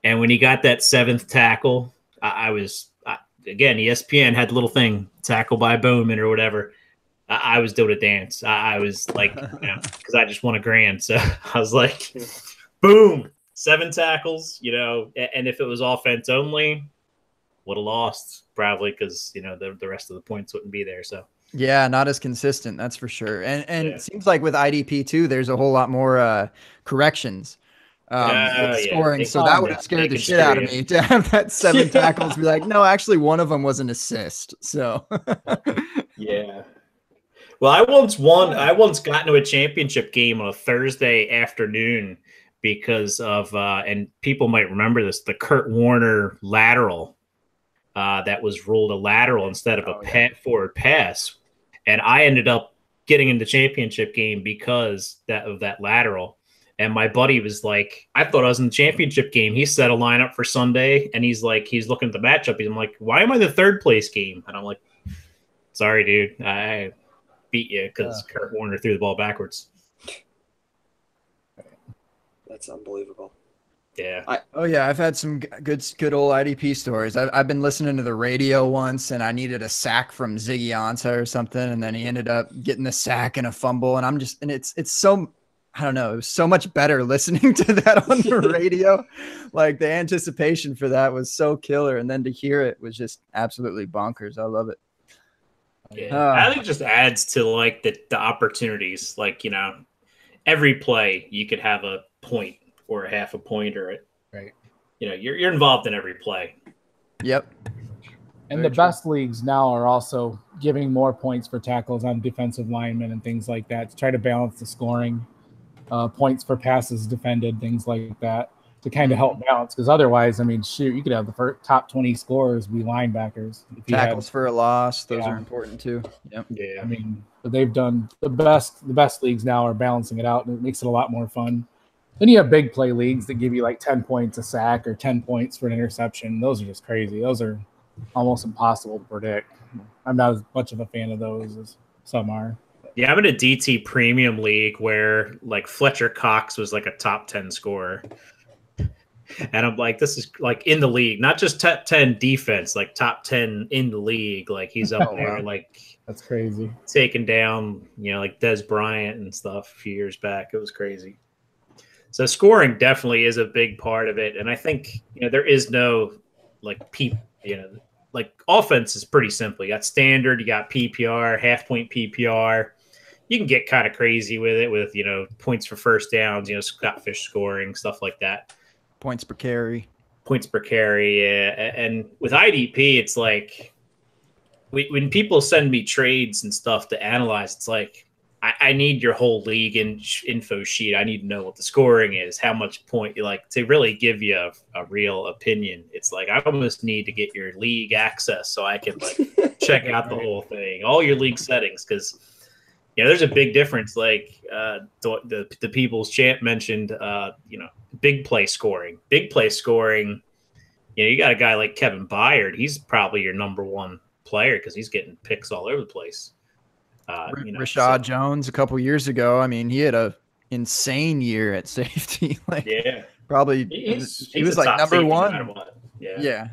And when he got that 7th tackle, I was again, ESPN had the little thing, tackle by Bowman or whatever. I was doing a dance. I was like, you know, because I just won $1,000. So I was like, boom, 7 tackles, you know. And if it was offense only, would have lost probably because, you know, the rest of the points wouldn't be there. So yeah, not as consistent, that's for sure. And it seems like with IDP too, there's a whole lot more corrections. Scoring, so that would have scared the shit out of me to have that 7 tackles. Be like, no, actually, one of them was an assist. So, yeah. Well, I once got into a championship game on a Thursday afternoon because of, and people might remember this, the Kurt Warner lateral that was ruled a lateral instead of a forward pass, and I ended up getting in the championship game because of that lateral. And my buddy was like, I thought I was in the championship game. He set a lineup for Sunday, and he's looking at the matchup. I'm like, why am I the 3rd place game? And I'm like, sorry, dude. I beat you because Kurt Warner threw the ball backwards. That's unbelievable. Yeah. I've had some good old IDP stories. I've been listening to the radio once, and I needed a sack from Ziggy Ansah or something, and then he ended up getting the sack and a fumble, and it's so, I don't know, it was so much better listening to that on the radio. Like the anticipation for that was so killer, and then to hear it was just absolutely bonkers. I love it. Yeah, I think it just adds to like the opportunities. Like, you know, every play you could have a point or a half a point or right. You know, you're involved in every play. Yep. And the best leagues now are also giving more points for tackles on defensive linemen and things like that to try to balance the scoring, points for passes defended, things like that, to kind of help balance. Because otherwise, I mean, shoot, you could have the top 20 scorers be linebackers. Tackles for a loss, those are important too. Yep. Yeah. I mean, but they've done the best leagues now are balancing it out, and it makes it a lot more fun. Then you have big play leagues that give you like 10 points a sack or 10 points for an interception. Those are just crazy. Those are almost impossible to predict. I'm not as much of a fan of those as some are. Yeah, I'm in a DT premium league where like Fletcher Cox was like a top 10 scorer. And I'm like, this is like in the league, not just top 10 defense, like top 10 in the league. Like he's up there, like that's crazy. Taking down, you know, like Des Bryant and stuff a few years back. It was crazy. So scoring definitely is a big part of it. And I think, you know, there is no like like offense is pretty simple. You got standard, you got PPR, half point PPR. you can get kind of crazy with it with, points for first downs, Scott Fish scoring, stuff like that. Points per carry. Points per carry. Yeah. And with IDP, it's like when people send me trades and stuff to analyze, it's like, I need your whole league info sheet. I need to know what the scoring is, how much point you like to really give you a real opinion. It's like I almost need to get your league access so I can like check out the whole thing, all your league settings, because there's a big difference. Like the People's Champ mentioned, big play scoring. Big play scoring. You got a guy like Kevin Byard. He's probably your number one player because he's getting picks all over the place. Rashad Jones a couple years ago. I mean, he had a insane year at safety. Probably he was like number one. No yeah.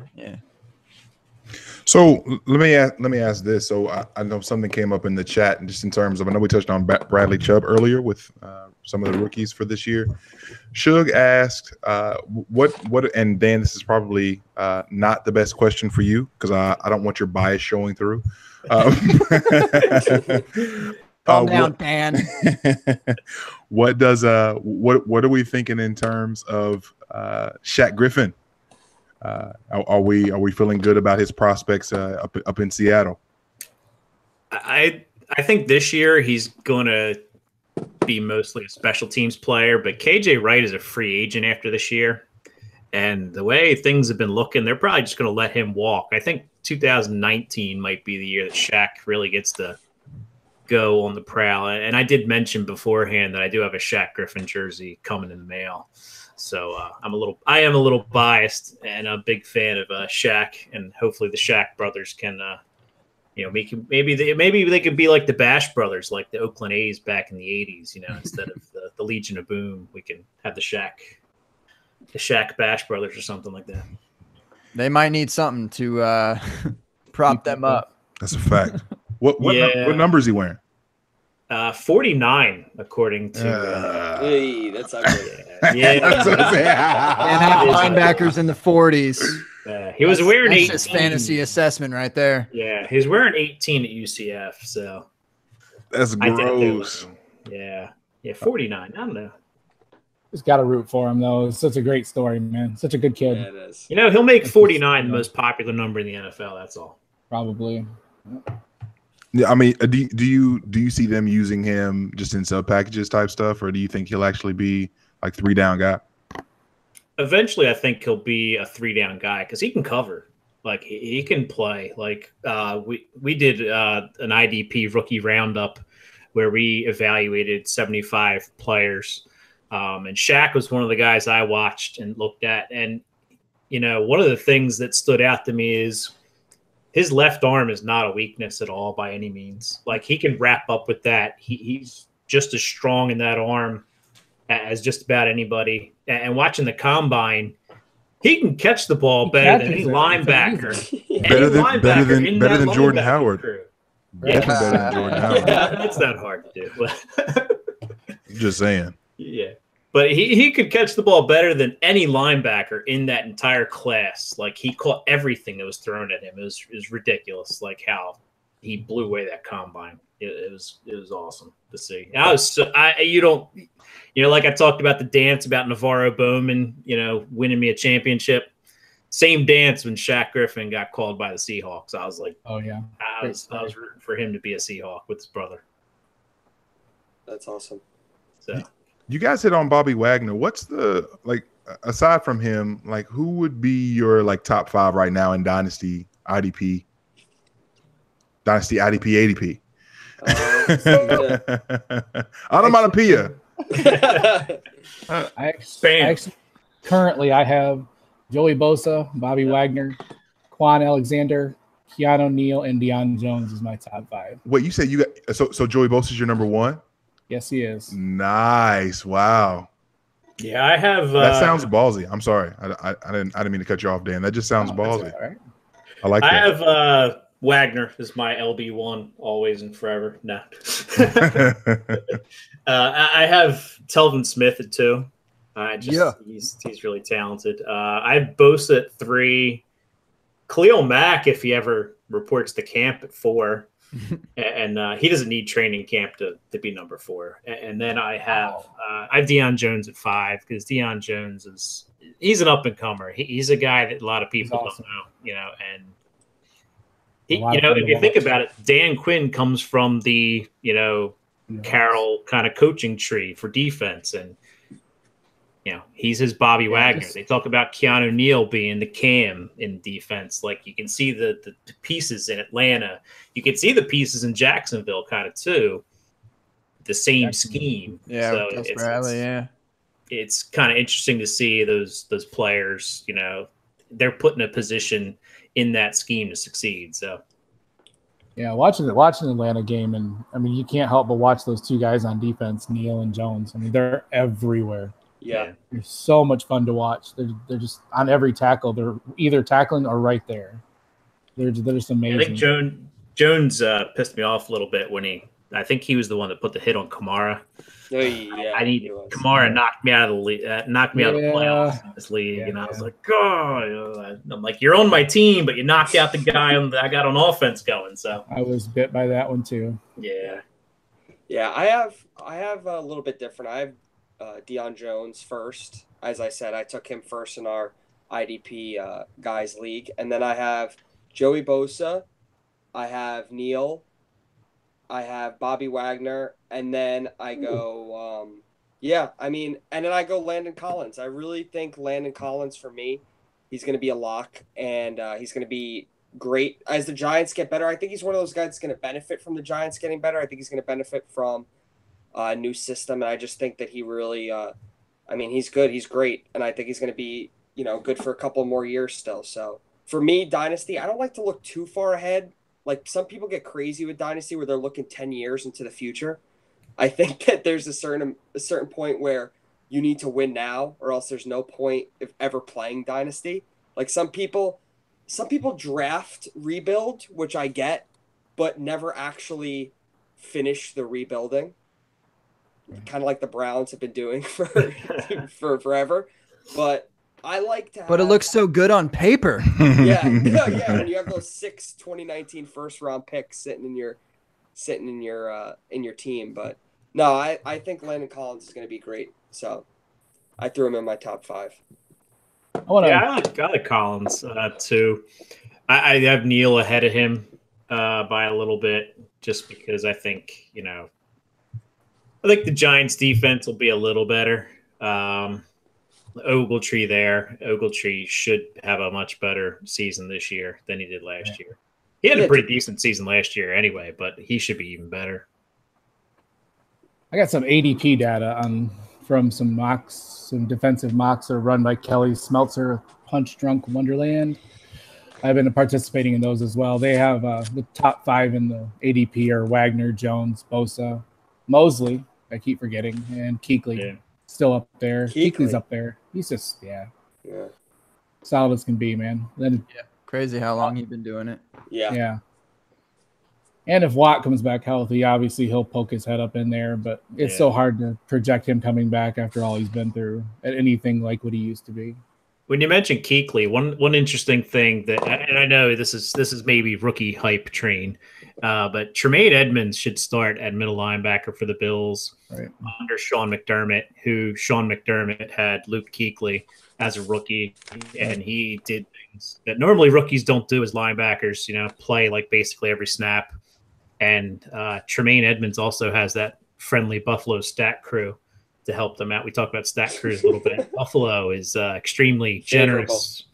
So let me ask this. So I know something came up in the chat, and just in terms of, I know we touched on Bradley Chubb earlier with some of the rookies for this year. Shug asked, what? And Dan, this is probably not the best question for you because I don't want your bias showing through. Calm down, Dan. What are we thinking in terms of Shaq Griffin? Are we feeling good about his prospects up in Seattle? I think this year he's going to be mostly a special teams player, but KJ Wright is a free agent after this year. And the way things have been looking, they're probably just going to let him walk. I think 2019 might be the year that Shaq really gets to go on the prowl. And I did mention beforehand that I do have a Shaq Griffin jersey coming in the mail. So I am a little biased and a big fan of Shaq, and hopefully the Shaq brothers can, maybe they could be like the Bash brothers, like the Oakland A's back in the 80s. Instead of the Legion of Boom, we can have the Shaq Bash brothers or something like that. They might need something to prop them up. That's a fact. What number is he wearing? 49, according to. Hey, that's ugly. Yeah. That's what I'm saying. And have linebackers in the 40s. He was wearing 18. That's just fantasy assessment right there. Yeah, he was wearing 18 at UCF. So that's gross. Yeah, 49. I don't know. Just got to root for him, though. It's such a great story, man. Such a good kid. Yeah, it is. He'll make 49 the most popular number in the NFL. That's all. Probably. Yeah, I mean, do you see them using him just in sub packages type stuff, or do you think he'll actually be like 3-down guy? Eventually, I think he'll be a 3-down guy because he can cover. Like he can play. Like we did an IDP rookie roundup where we evaluated 75 players. And Shaq was one of the guys I watched and looked at. And, one of the things that stood out to me is his left arm is not a weakness at all by any means. Like he can wrap up with that. He's just as strong in that arm as just about anybody. And watching the combine, he can catch the ball better than any linebacker. Better than Jordan Howard. Yeah. Better than Jordan Howard. That's not hard to do. But just saying. Yeah. But he could catch the ball better than any linebacker in that entire class. Like he caught everything that was thrown at him. It was ridiculous. Like how he blew away that combine. It was awesome to see. And like I talked about the dance about Navarro Bowman, winning me a championship. Same dance when Shaq Griffin got called by the Seahawks. I was like, oh yeah, I was rooting for him to be a Seahawk with his brother. That's awesome. So. You guys hit on Bobby Wagner. What's the, aside from him, who would be your top 5 right now in Dynasty ADP? Onomatopoeia. Currently I have Joey Bosa, Bobby Wagner, Quan Alexander, Keanu Neal, and Deion Jones is my top 5. Wait, you said you got so Joey Bosa is your number 1? Yes, he is. Nice. Wow. Yeah, I have. That sounds ballsy. I'm sorry. I didn't mean to cut you off, Dan. That just sounds ballsy. All right. I like that. I have Wagner is my LB1 always and forever. No. I have Telvin Smith at 2. He's really talented. I have Bosa at 3. Khalil Mack, if he ever reports to camp, at 4. and he doesn't need training camp to be number 4. And then I have Deion Jones at 5 because Deion Jones he's an up and comer. He's a guy that a lot of people don't know, and if you think about it, Dan Quinn comes from the Carroll kind of coaching tree for defense, and he's his Bobby Wagner. They talk about Keanu Neal being the Cam in defense. Like, you can see the pieces in Atlanta. You can see the pieces in Jacksonville kind of too. The same scheme. Yeah, so it's kind of interesting to see those players. They're put in a position in that scheme to succeed. So. Yeah, watching the Atlanta game, and I mean, you can't help but watch those two guys on defense, Neal and Jones. I mean, they're everywhere. Yeah, they're so much fun to watch. They're just on every tackle. They're either tackling or right there. They're just amazing. I think Jones pissed me off a little bit when I think he was the one that put the hit on Kamara. Oh, yeah, Kamara knocked me out of the league, knocked me out of the playoffs in this league, and I was like, God, I'm like, you're on my team, but you knocked out the guy I got on offense going. So I was bit by that one too. Yeah. I have a little bit different. I have Deion Jones first. As I said, I took him first in our IDP guys league, and then I have Joey Bosa, I have Neal, I have Bobby Wagner, and then I go, and then I go Landon Collins. I really think Landon Collins, for me, he's going to be a lock, and he's going to be great. As the Giants get better, I think he's one of those guys that's going to benefit from the Giants getting better. I think he's going to benefit from a new system, and I just think that he really, he's good. He's great, and I think he's going to be, good for a couple more years still. So for me, Dynasty, I don't like to look too far ahead. Like, some people get crazy with Dynasty where they're looking 10 years into the future. I think that there's a certain point where you need to win now, or else there's no point of ever playing Dynasty. Like, some people draft rebuild, which I get, but never actually finish the rebuilding. Kind of like the Browns have been doing for forever. But I like to have, but it looks so good on paper. Yeah. And you have those 6 2019 first round picks sitting in your team. But no, I think Landon Collins is going to be great. So I threw him in my top 5. I like Collins too. I have Neal ahead of him by a little bit, just because I think the Giants defense will be a little better. Ogletree should have a much better season this year than he did last year. He had a pretty decent season last year anyway, but he should be even better. I got some ADP data from some mocks, some defensive mocks that are run by Kelly Smeltzer, Punch Drunk Wonderland. I've been participating in those as well. They have the top 5 in the ADP are Wagner, Jones, Bosa, Mosley, I keep forgetting, and Kuechly. Yeah. Still up there. Kuechly's up there. He's just solid as can be, man. Then crazy how long he's been doing it. Yeah. And if Watt comes back healthy, obviously he'll poke his head up in there, but it's so hard to project him coming back after all he's been through at anything like what he used to be. When you mentioned Kuechly, one interesting thing that, and I know this is maybe rookie hype train, but Tremaine Edmonds should start at middle linebacker for the Bills under Sean McDermott, who Sean McDermott had Luke Kuechly as a rookie, and he did things that normally rookies don't do as linebackers, play like basically every snap. And Tremaine Edmonds also has that friendly Buffalo stat crew to help them out. We talked about stat crews a little bit. Buffalo is extremely generous.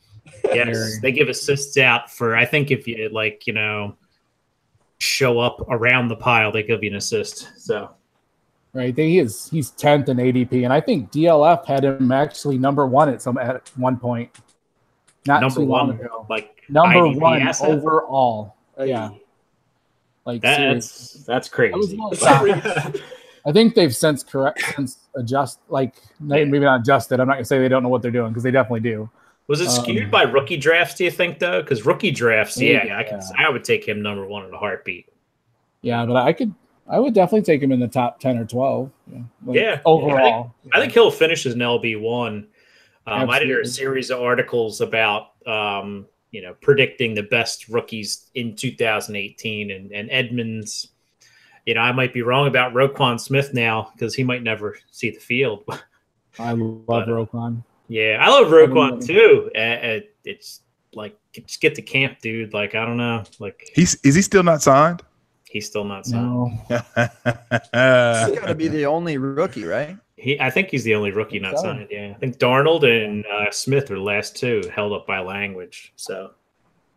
Yes, they give assists out for, I think if you show up around the pile, they give you an assist. So right, he's 10th in ADP, and I think DLF had him actually number 1 at one point. Not number too long 1, ago. like number IDP 1 asset? overall. Yeah. Like that's crazy. I think they've since adjust, maybe not adjusted. I'm not gonna say they don't know what they're doing, because they definitely do. Was it skewed by rookie drafts, do you think, though? Because rookie drafts, I would take him number 1 in a heartbeat. Yeah, but I would definitely take him in the top 10 or 12. Overall. I think he'll finish as an LB1. I did a series of articles about predicting the best rookies in 2018, and Edmonds. I might be wrong about Roquan Smith now because he might never see the field. I love Roquan. Yeah, I love Roquan too. It's like, just get to camp, dude. Like, I don't know. Like, is he still not signed? He's still not signed. No. He's got to be the only rookie, right? I think he's the only rookie not signed. Yeah, I think Darnold and Smith are the last two held up by language. So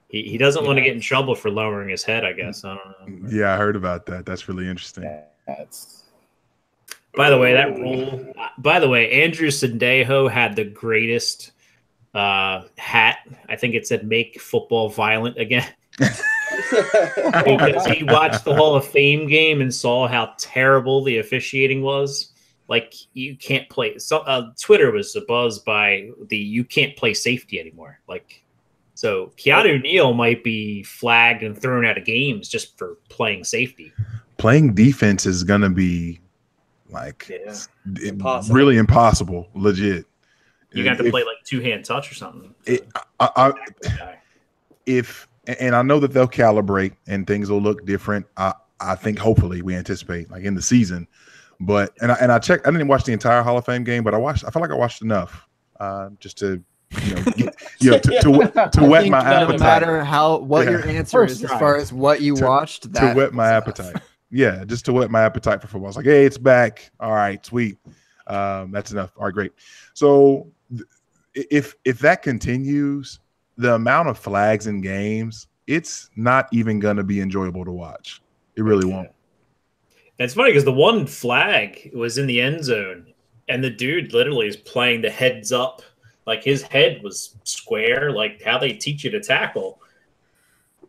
he doesn't want to get in trouble for lowering his head, I guess. I don't know. Yeah, I heard about that. That's really interesting. By the way, that rule. By the way, Andrew Sandejo had the greatest hat. I think it said "Make football violent again." Because he watched the Hall of Fame game and saw how terrible the officiating was. Like, you can't play. So Twitter was abuzz by you can't play safety anymore. Like, so Keanu Neal might be flagged and thrown out of games just for playing safety. Playing defense is gonna be like impossible. Really impossible, legit. You got to play like two-hand touch or something. And I know that they'll calibrate and things will look different. I think hopefully we anticipate like in the season. But I checked. I didn't watch the entire Hall of Fame game, but I feel like I watched enough just to to wet my appetite. No matter what your answer is as far as what you watched, to wet my appetite. Yeah, just to whet my appetite for football. It's like, hey, it's back. All right, sweet. That's enough. All right, great. So if that continues, the amount of flags in games, it's not even going to be enjoyable to watch. It really won't. It's funny because the one flag was in the end zone, and the dude literally is playing the heads up. Like, his head was square, like how they teach you to tackle.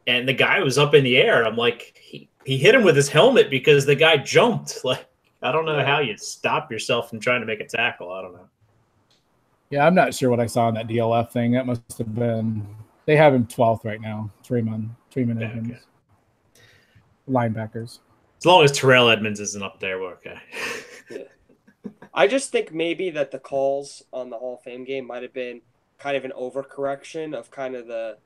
And the guy was up in the air. I'm like, he hit him with his helmet because the guy jumped. Like, I don't know how you stop yourself from trying to make a tackle. I don't know. Yeah, I'm not sure what I saw in that DLF thing. That must have been – they have him 12th right now, Freeman Edmonds. Okay. Linebackers. As long as Terrell Edmonds isn't up there, we're okay. Yeah. I just think maybe that the calls on the Hall of Fame game might have been kind of an overcorrection of kind of the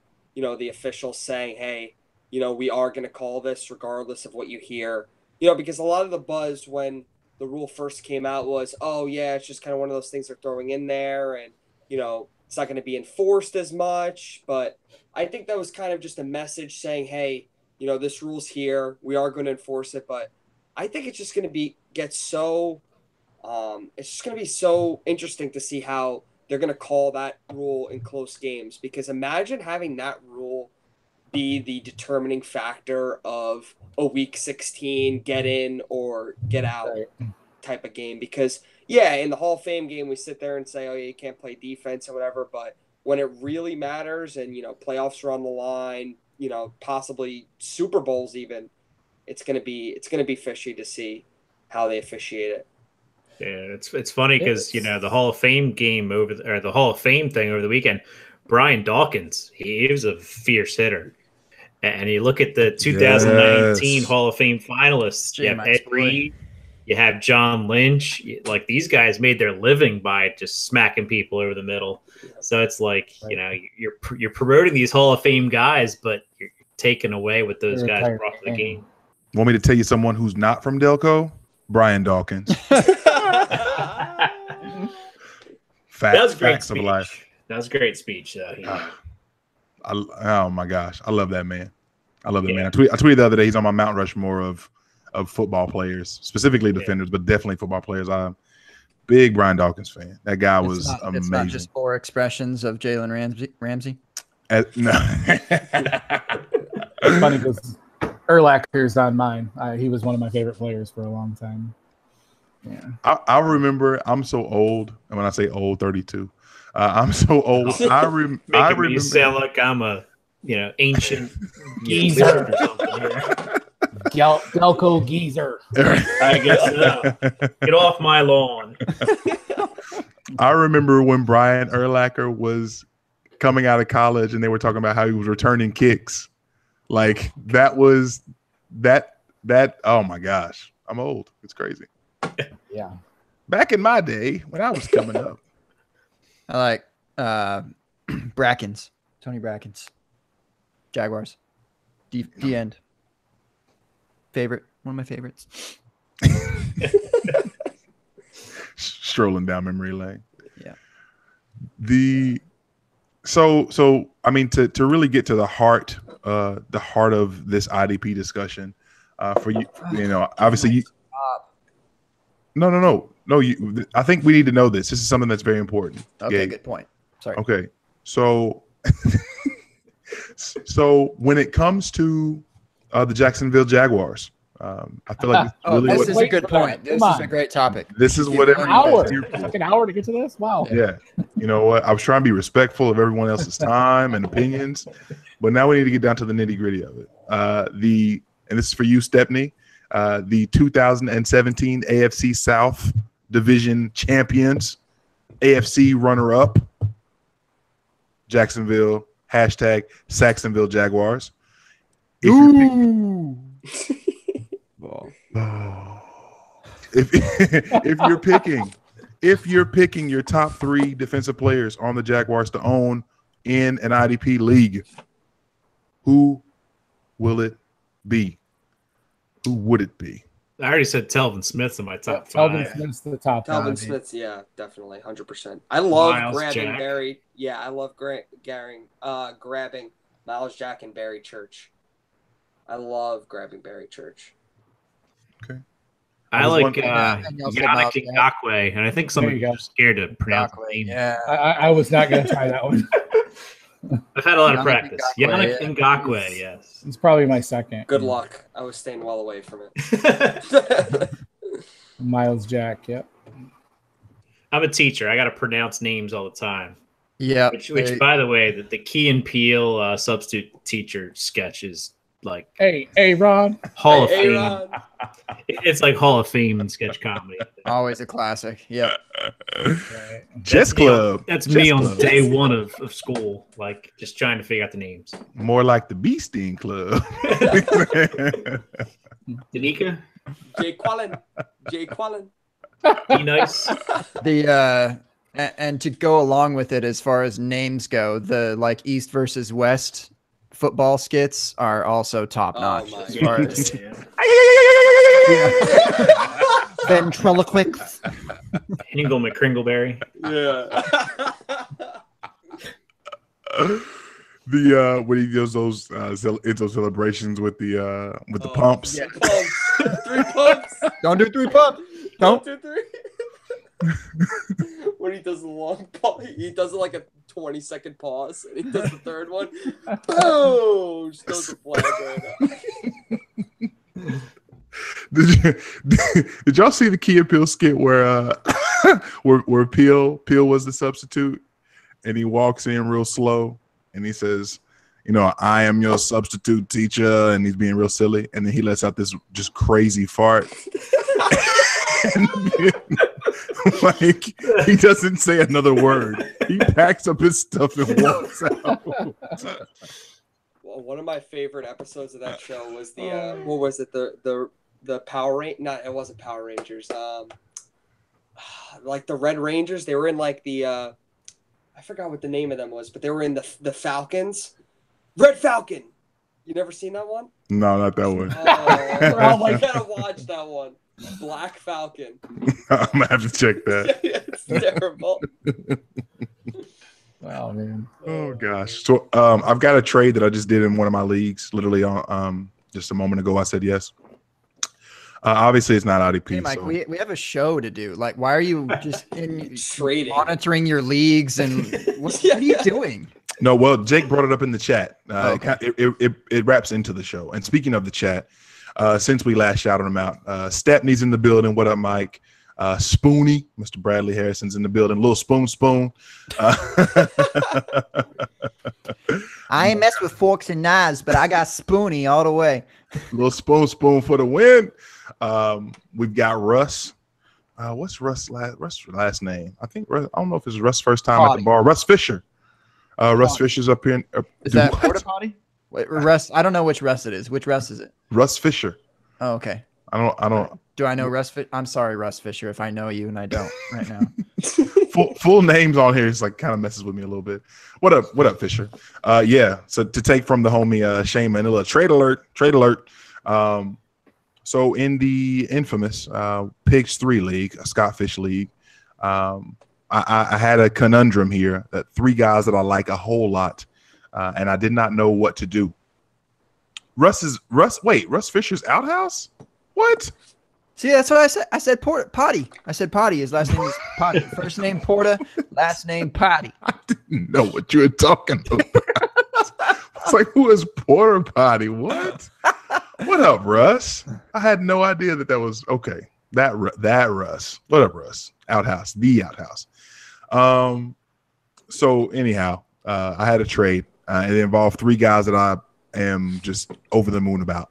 officials saying, hey, we are going to call this regardless of what you hear. Because a lot of the buzz when the rule first came out was, oh, yeah, it's just kind of one of those things they're throwing in there and, it's not going to be enforced as much. But I think that was kind of just a message saying, hey, this rule's here. We are going to enforce it. But I think it's just going to it's just going to be so interesting to see how they're going to call that rule in close games. Because imagine having that rule be the determining factor of a week 16 get in or get out type of game. Because, yeah, in the Hall of Fame game, we sit there and say, oh, yeah, you can't play defense or whatever. But when it really matters and, playoffs are on the line, possibly Super Bowls even, it's going to be fishy to see how they officiate it. Yeah, it's funny because, the Hall of Fame game the Hall of Fame thing over the weekend, Brian Dawkins, he was a fierce hitter. And you look at the 2019 Hall of Fame finalists, you have Ed Reed, you have John Lynch. Like, these guys made their living by just smacking people over the middle. So it's like, you're promoting these Hall of Fame guys, but you're taking away what those guys brought to the game. Want me to tell you someone who's not from Delco? Brian Dawkins. That was a great facts speech. Of life. That was a great speech. Oh my gosh, I love that man. I tweeted the other day. He's on my Mount Rushmore of football players, specifically defenders, but definitely football players. I'm a big Brian Dawkins fan. That guy was amazing. It's not just 4 expressions of Jalen Ramsey. No, it's funny because Urlacher's on mine. He was one of my favorite players for a long time. Yeah, I remember. I'm so old, and when I say old, 32. I'm so old. I remember. Me sound like I'm a ancient geezer or something. Delco geezer. I guess so. Get off my lawn. I remember when Brian Urlacher was coming out of college, and they were talking about how he was returning kicks. Like, that was that. Oh my gosh, I'm old. It's crazy. Yeah. Back in my day when I was coming up. I like Brackens. Tony Brackens. Jaguars. The end. Favorite. One of my favorites. Strolling down memory lane. Yeah. So I mean, to really get to the heart of this IDP discussion, for you, obviously you. No. I think we need to know this. This is something that's very important. Okay, good point. Sorry. Okay, so when it comes to the Jacksonville Jaguars, I feel like this is a good point. This is a great topic. This is what everyone's here for. It took an hour to get to this. Wow. Yeah, you know what? I was trying to be respectful of everyone else's time and opinions, but now we need to get down to the nitty gritty of it. And this is for you, Stepney. The 2017 AFC South Division champions, AFC runner-up, Jacksonville, hashtag Saxonville Jaguars. If you're picking your top 3 defensive players on the Jaguars to own in an IDP league, who will it be? Who would it be? I already said Telvin Smith's in my top 5. Telvin Smith's the top 5. Telvin Smith's, yeah, definitely, 100%. I love Miles grabbing Jack. Barry. Yeah, I love grabbing Miles Jack and Barry Church. I love grabbing Barry Church. Okay. I like anything else Yannick about that? Ngakwe, and I think some There of you you go. are scared to pronounce the name. Yeah. I was not going to try that one. I've had a lot of Yannick practice. Ngakwe, Yannick yeah. Ngakwe, yes. It's probably my second. Good luck. I was staying well away from it. Miles Jack. Yep. I'm a teacher. I got to pronounce names all the time. Yeah. Which by the way, the Key and Peele substitute teacher sketch is like Hey, Ron. Hall of Hey, Fame. Ron. It's like Hall of Fame in sketch comedy. Always a classic. Yeah. Right. Chess Club. That's Chess me on Club. day 1 of school, like just trying to figure out the names. More like the Beasting Club. Danica, Jay Quallen. be nice. And to go along with it, as far as names go, the like East versus West football skits are also top notch. my As far as God. ventriloquists. Hingle McCringleberry. Yeah. When he does those into celebrations with the pumps. Yeah. Pumps. 3 pumps. Don't do 3 pumps. Don't. 1, 2, 3. When he does the long pause, he does like a 20-second pause, and he does the third one. Boom! Just throws the flag right up. Did y'all see the Key and Peele skit where where Peele was the substitute, and he walks in real slow and he says, I am your substitute teacher, and he's being real silly, and then he lets out this just crazy fart. And then, like, he doesn't say another word. He packs up his stuff and walks out. Well, one of my favorite episodes of that show was the what was it, the Power Rangers? Not, it wasn't Power Rangers. Like the Red Rangers. They were in like the I forgot what the name of them was, but they were in the Falcons. Red Falcon. You never seen that one? No, not that one. Oh, I gotta watch that one. Black Falcon. I'm gonna have to check that. It's terrible. Wow, man. Oh gosh. So I've got a trade that I just did in one of my leagues. Literally on just a moment ago, I said yes. Obviously, it's not IDP. Hey, Mike, so. we have a show to do. Like, why are you just Trading. monitoring your leagues and what are you doing? No, well, Jake brought it up in the chat. Okay. It wraps into the show. And speaking of the chat, since we last shouted him out, Stepney's in the building. What up, Mike? Spoony, Mr. Bradley Harrison's in the building. Little Spoon. I ain't mess with forks and knives, but I got Spoony all the way. Little Spoon for the win. We've got Russ. What's Russ' last name? I don't know if it's Russ' first time at the bar. Russ Fisher. Russ Fisher's up here. Is that porta potty? Wait, Russ? I don't know which Russ it is. Which Russ is it? Russ Fisher. Oh, okay. I don't. Do I know Russ? I'm sorry, Russ Fisher, if I know you and I don't right now. Full names on here is like kind of messes with me a little bit. What up, Fisher? Yeah. So to take from the homie Shane Manila, trade alert. So in the infamous Pigs 3 League, a Scott Fish League, I had a conundrum here that 3 guys that I like a whole lot, and I did not know what to do. Russ Fisher's outhouse? What? See, that's what I said. I said Potty. I said Potty. His last name is Potty. First name Porta, last name Potty. I didn't know what you were talking about. It's like, who is Porter Potty? What? What up, Russ? I had no idea that was okay. That Russ. What up, Russ? Outhouse, the outhouse. So anyhow, I had a trade. It involved 3 guys that I am just over the moon about.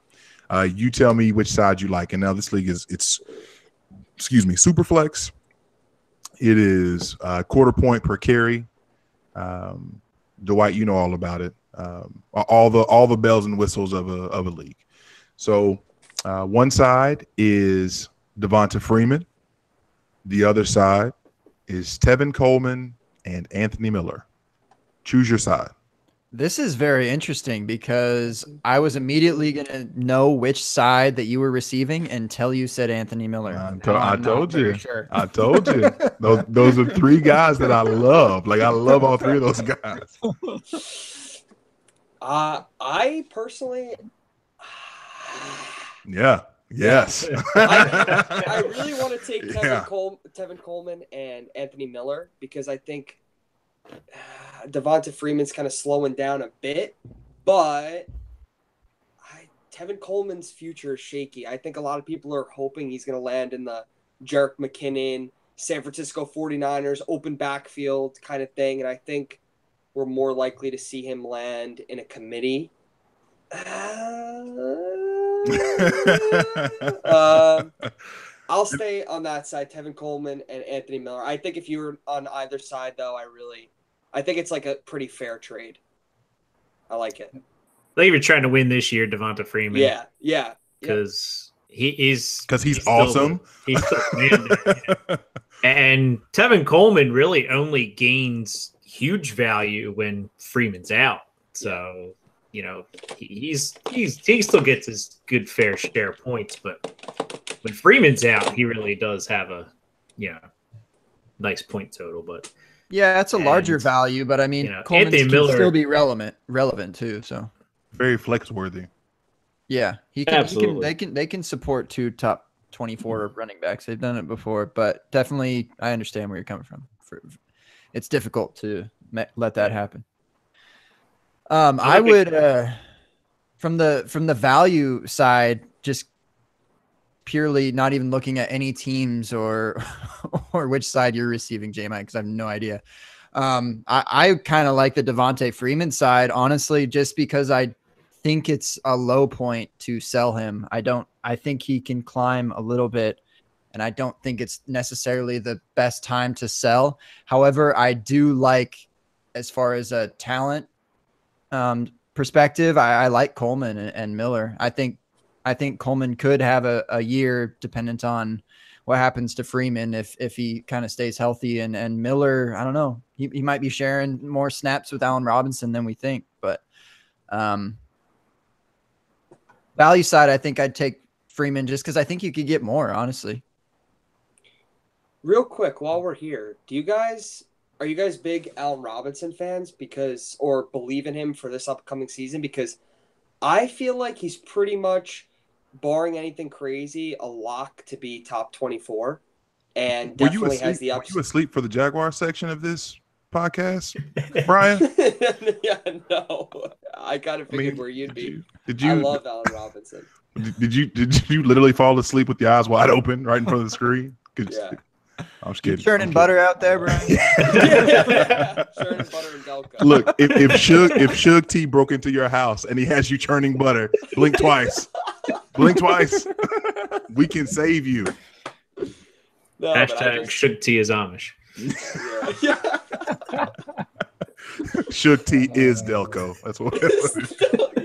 You tell me which side you like. And now this league it's super flex. It is quarter point per carry. Dwight, you know all about it. All the bells and whistles of a league. So one side is Devonta Freeman. The other side is Tevin Coleman and Anthony Miller. Choose your side. This is very interesting because I was immediately going to know which side that you were receiving until you said Anthony Miller. I told you. Sure. I told you. Those are 3 guys that I love. Like, I love all 3 of those guys. I personally... Yeah. Yes. I really want to take Tevin Coleman and Anthony Miller because I think Devonta Freeman's kind of slowing down a bit, but Tevin Coleman's future is shaky. I think a lot of people are hoping he's going to land in the Jerick McKinnon, San Francisco 49ers, open backfield kind of thing, and I think we're more likely to see him land in a committee. I'll stay on that side, Tevin Coleman and Anthony Miller. I think if you were on either side, though, I think it's like a pretty fair trade. I like it. I think if you're trying to win this year, Devonta Freeman. Yeah. Because he's awesome. He's still and Tevin Coleman really only gains huge value when Freeman's out. So, you know, he still gets his good fair share of points, but when Freeman's out, he really does have a nice point total. But yeah, it's a larger value, but I mean, Coleman can still be relevant too. So very flex worthy. Yeah, they can support 2 top 24 running backs. They've done it before, but definitely I understand where you're coming from. It's difficult to let that happen. I would from the value side, just purely not even looking at any teams or which side you're receiving, J-Mike, because I have no idea. I kind of like the Devonta Freeman side, honestly, just because I think it's a low point to sell him. I think he can climb a little bit, and I don't think it's necessarily the best time to sell. However, I do like, as far as a talent perspective, I like Coleman and Miller. I think Coleman could have a year dependent on what happens to Freeman if he kind of stays healthy, and Miller, I don't know, he might be sharing more snaps with Allen Robinson than we think, but value side, I think I'd take Freeman just because I think you could get more, honestly. Real quick, while we're here, are you guys big Allen Robinson fans or believe in him for this upcoming season? Because I feel like he's pretty much, barring anything crazy, a lock to be top 24, and definitely has the upside. Were you asleep for the Jaguar section of this podcast, Brian? Yeah, no. I kind of figured where you'd be. Did you? I love Allen Robinson. Did you literally fall asleep with your eyes wide open right in front of the screen? Yeah. I'm just kidding. Churning butter out there, Brian. Yeah. Churning butter and Delco. Look, if Shug T broke into your house and he has you churning butter, blink twice. Blink twice. We can save you. No, # Shug T is Amish. Yeah. Shug T is Delco. That's what it was.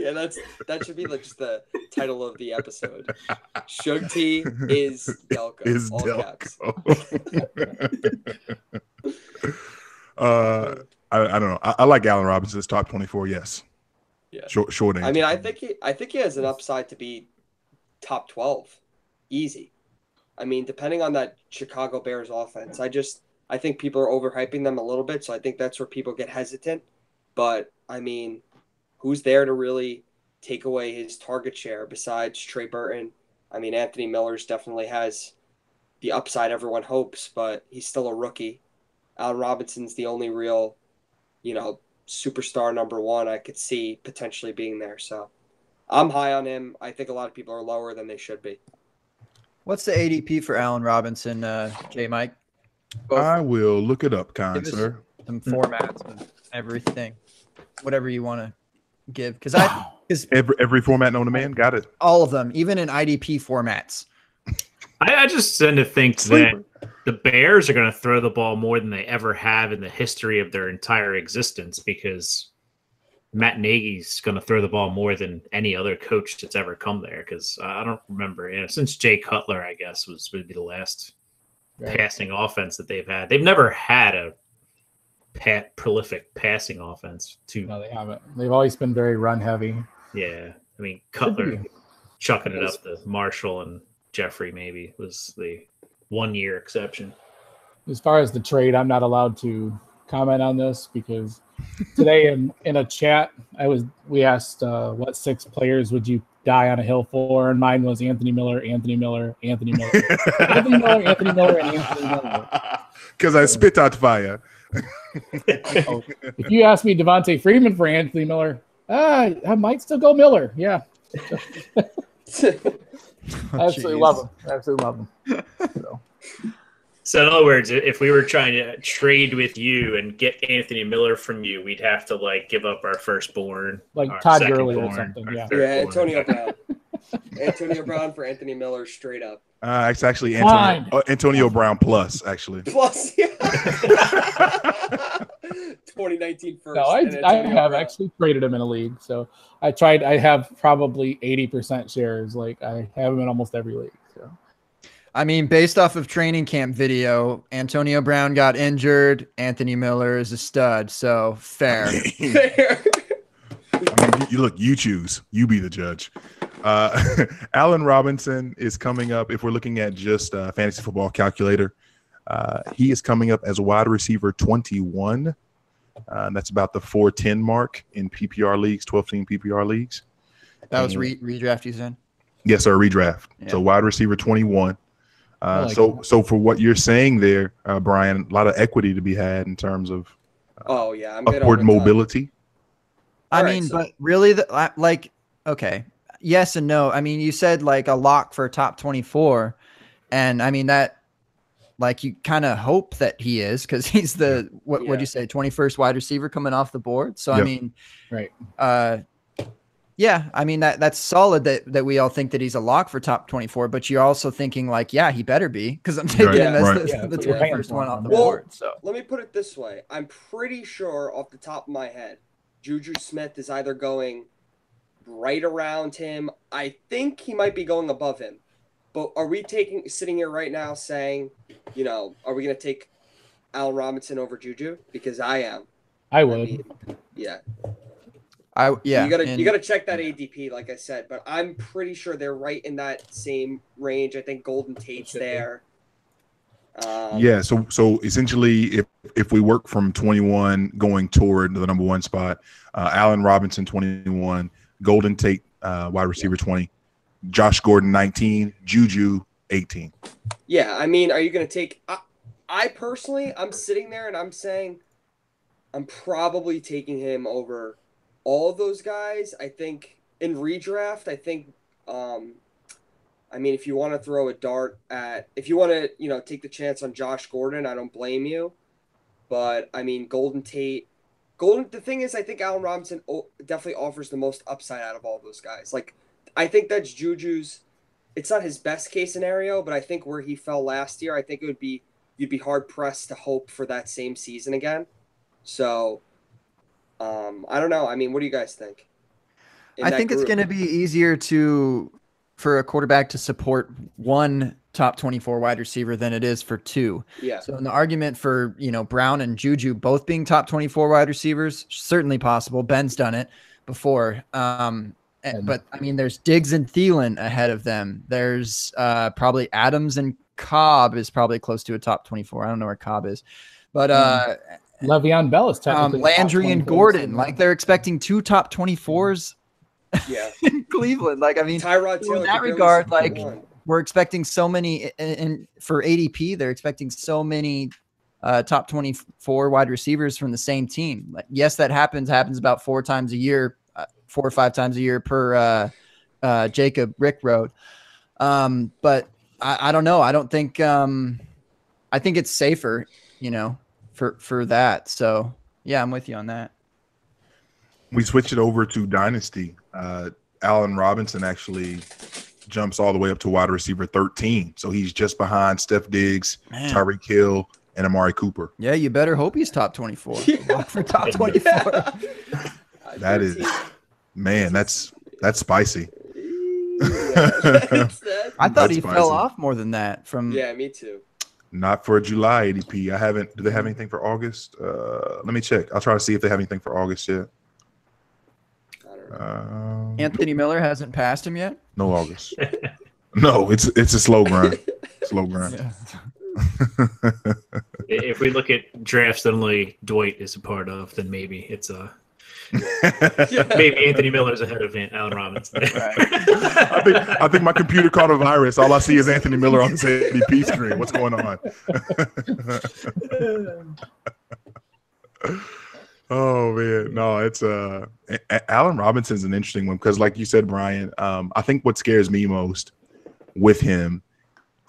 Yeah, that should be like just the title of the episode. Shug T is Delco. Is all Delco. caps. I don't know. I like Allen Robinson's top 24. Yes. Yeah. Short answer. I mean, I think he has an upside to be top 12, easy. I mean, depending on that Chicago Bears offense, I think people are overhyping them a little bit, so I think that's where people get hesitant. But I mean, who's there to really take away his target share besides Trey Burton? I mean, Anthony Miller's definitely has the upside everyone hopes, but he's still a rookie. Allen Robinson's the only real, superstar number one I could see potentially being there. So I'm high on him. I think a lot of people are lower than they should be. What's the ADP for Allen Robinson, J. Mike? I will look it up, kind Give us sir. some formats of everything, whatever you want to give, because Every format known to man, got it. all of them, even in IDP formats. I just tend to think that the Bears are going to throw the ball more than they ever have in the history of their entire existence, because Matt Nagy's going to throw the ball more than any other coach that's ever come there. Because I don't remember, since Jay Cutler, I guess, would be the last passing offense that they've had. They've never had a prolific passing offense. No, they haven't. They've always been very run heavy. Yeah, I mean, Cutler chucking it up to Marshall and Jeffrey maybe was the 1 year exception. As far as the trade, I'm not allowed to comment on this because today in a chat we asked what 6 players would you die on a hill for, and mine was Anthony Miller, Anthony Miller, Anthony Miller, Anthony Miller, Anthony Miller, and Anthony Miller. Because I spit out fire. If you ask me Devontae Freeman for Anthony Miller, I might still go Miller. Yeah. Absolutely love him. Absolutely love him. So in other words, if we were trying to trade with you and get Anthony Miller from you, we'd have to give up our firstborn, like our Todd Gurley or secondborn, something. our Yeah, thirdborn. Antonio Brown. Antonio Brown for Anthony Miller, straight up. It's actually Fine. Antonio Brown plus, actually. Plus, yeah. 2019 first. no, I have actually traded him in a league. So I have probably 80% shares. Like I have him in almost every league. So. I mean, based off of training camp video, Antonio Brown got injured. Anthony Miller is a stud, so fair. You choose. You be the judge. Allen Robinson is coming up. If we're looking at just fantasy football calculator, he is coming up as a wide receiver 21. That's about the 410 mark in PPR leagues, 12-team PPR leagues. That was redraft you said? Yes, sir, redraft. Yeah. So wide receiver 21. So for what you're saying there, Brian, a lot of equity to be had in terms of I'm good upward on the top. mobility. But really, okay, yes and no. I mean, you said a lock for top 24, and I mean that, you kind of hope that he is because he's the what'd you say, 21st wide receiver coming off the board. So Yep. I mean, Right. Yeah, I mean that's solid that we all think that he's a lock for top 24, but you're also thinking he better be because I'm taking him as the 21st one off the board. So let me put it this way: I'm pretty sure off the top of my head, Juju Smith is either going right around him. I think he might be going above him. But are we sitting here right now saying, are we going to take Allen Robinson over Juju? Because I am. I would. Yeah. You gotta check that ADP, like I said, but I'm pretty sure they're right in that same range. I think Golden Tate's there. So essentially, if we work from 21 going toward the number one spot, Allen Robinson 21, Golden Tate wide receiver 20, Josh Gordon 19, Juju 18. Yeah, I mean, are you gonna take? I personally, I'm sitting there and I'm saying, I'm probably taking him over all of those guys. I think in redraft, I mean, if you want to throw a dart if you want to, take the chance on Josh Gordon, I don't blame you. But I mean, Golden Tate, the thing is, I think Allen Robinson definitely offers the most upside out of all those guys. I think that's Juju's. It's not his best case scenario, but I think where he fell last year, I think you'd be hard pressed to hope for that same season again. So, I don't know. I mean, what do you guys think? I think it's going to be easier for a quarterback to support one top 24 wide receiver than it is for two. Yeah. So in the argument for, Brown and Juju both being top 24 wide receivers, certainly possible. Ben's done it before. But I mean, there's Diggs and Thielen ahead of them. There's probably Adams and Cobb is probably close to a top 24. I don't know where Cobb is, but Le'Veon Bell is technically Landry and Gordon. Like they're expecting two top 24s. Yeah. In Cleveland. Like, I mean, Tyrod Taylor, in that regard, like we're expecting so many, and for ADP, they're expecting so many top 24 wide receivers from the same team. Like, yes, that happens about 4 times a year, 4 or 5 times a year per Jacob Rick Road. But I don't know. I don't think, I think it's safer, for that. So yeah, I'm with you on that. We switch it over to Dynasty. Allen Robinson actually jumps all the way up to wide receiver 13. So he's just behind Steph Diggs, Tyreek Hill, and Amari Cooper. Yeah, you better hope he's top 24. Look for top 24. That is, man, that's spicy. I thought he fell off more than that from. Yeah, me too. Not for July ADP. Do they have anything for August? Let me check. I'll try to see if they have anything for August yet. Anthony Miller hasn't passed him yet? No August. No, it's a slow grind. Slow grind. Yeah. If we look at drafts that only Dwight is a part of, then maybe it's maybe Anthony Miller's ahead of Allen Robinson. I think my computer caught a virus. All I see is Anthony Miller on his ADP screen. What's going on? Oh man, no, it's Allen Robinson's an interesting one because, like you said, Brian, I think what scares me most with him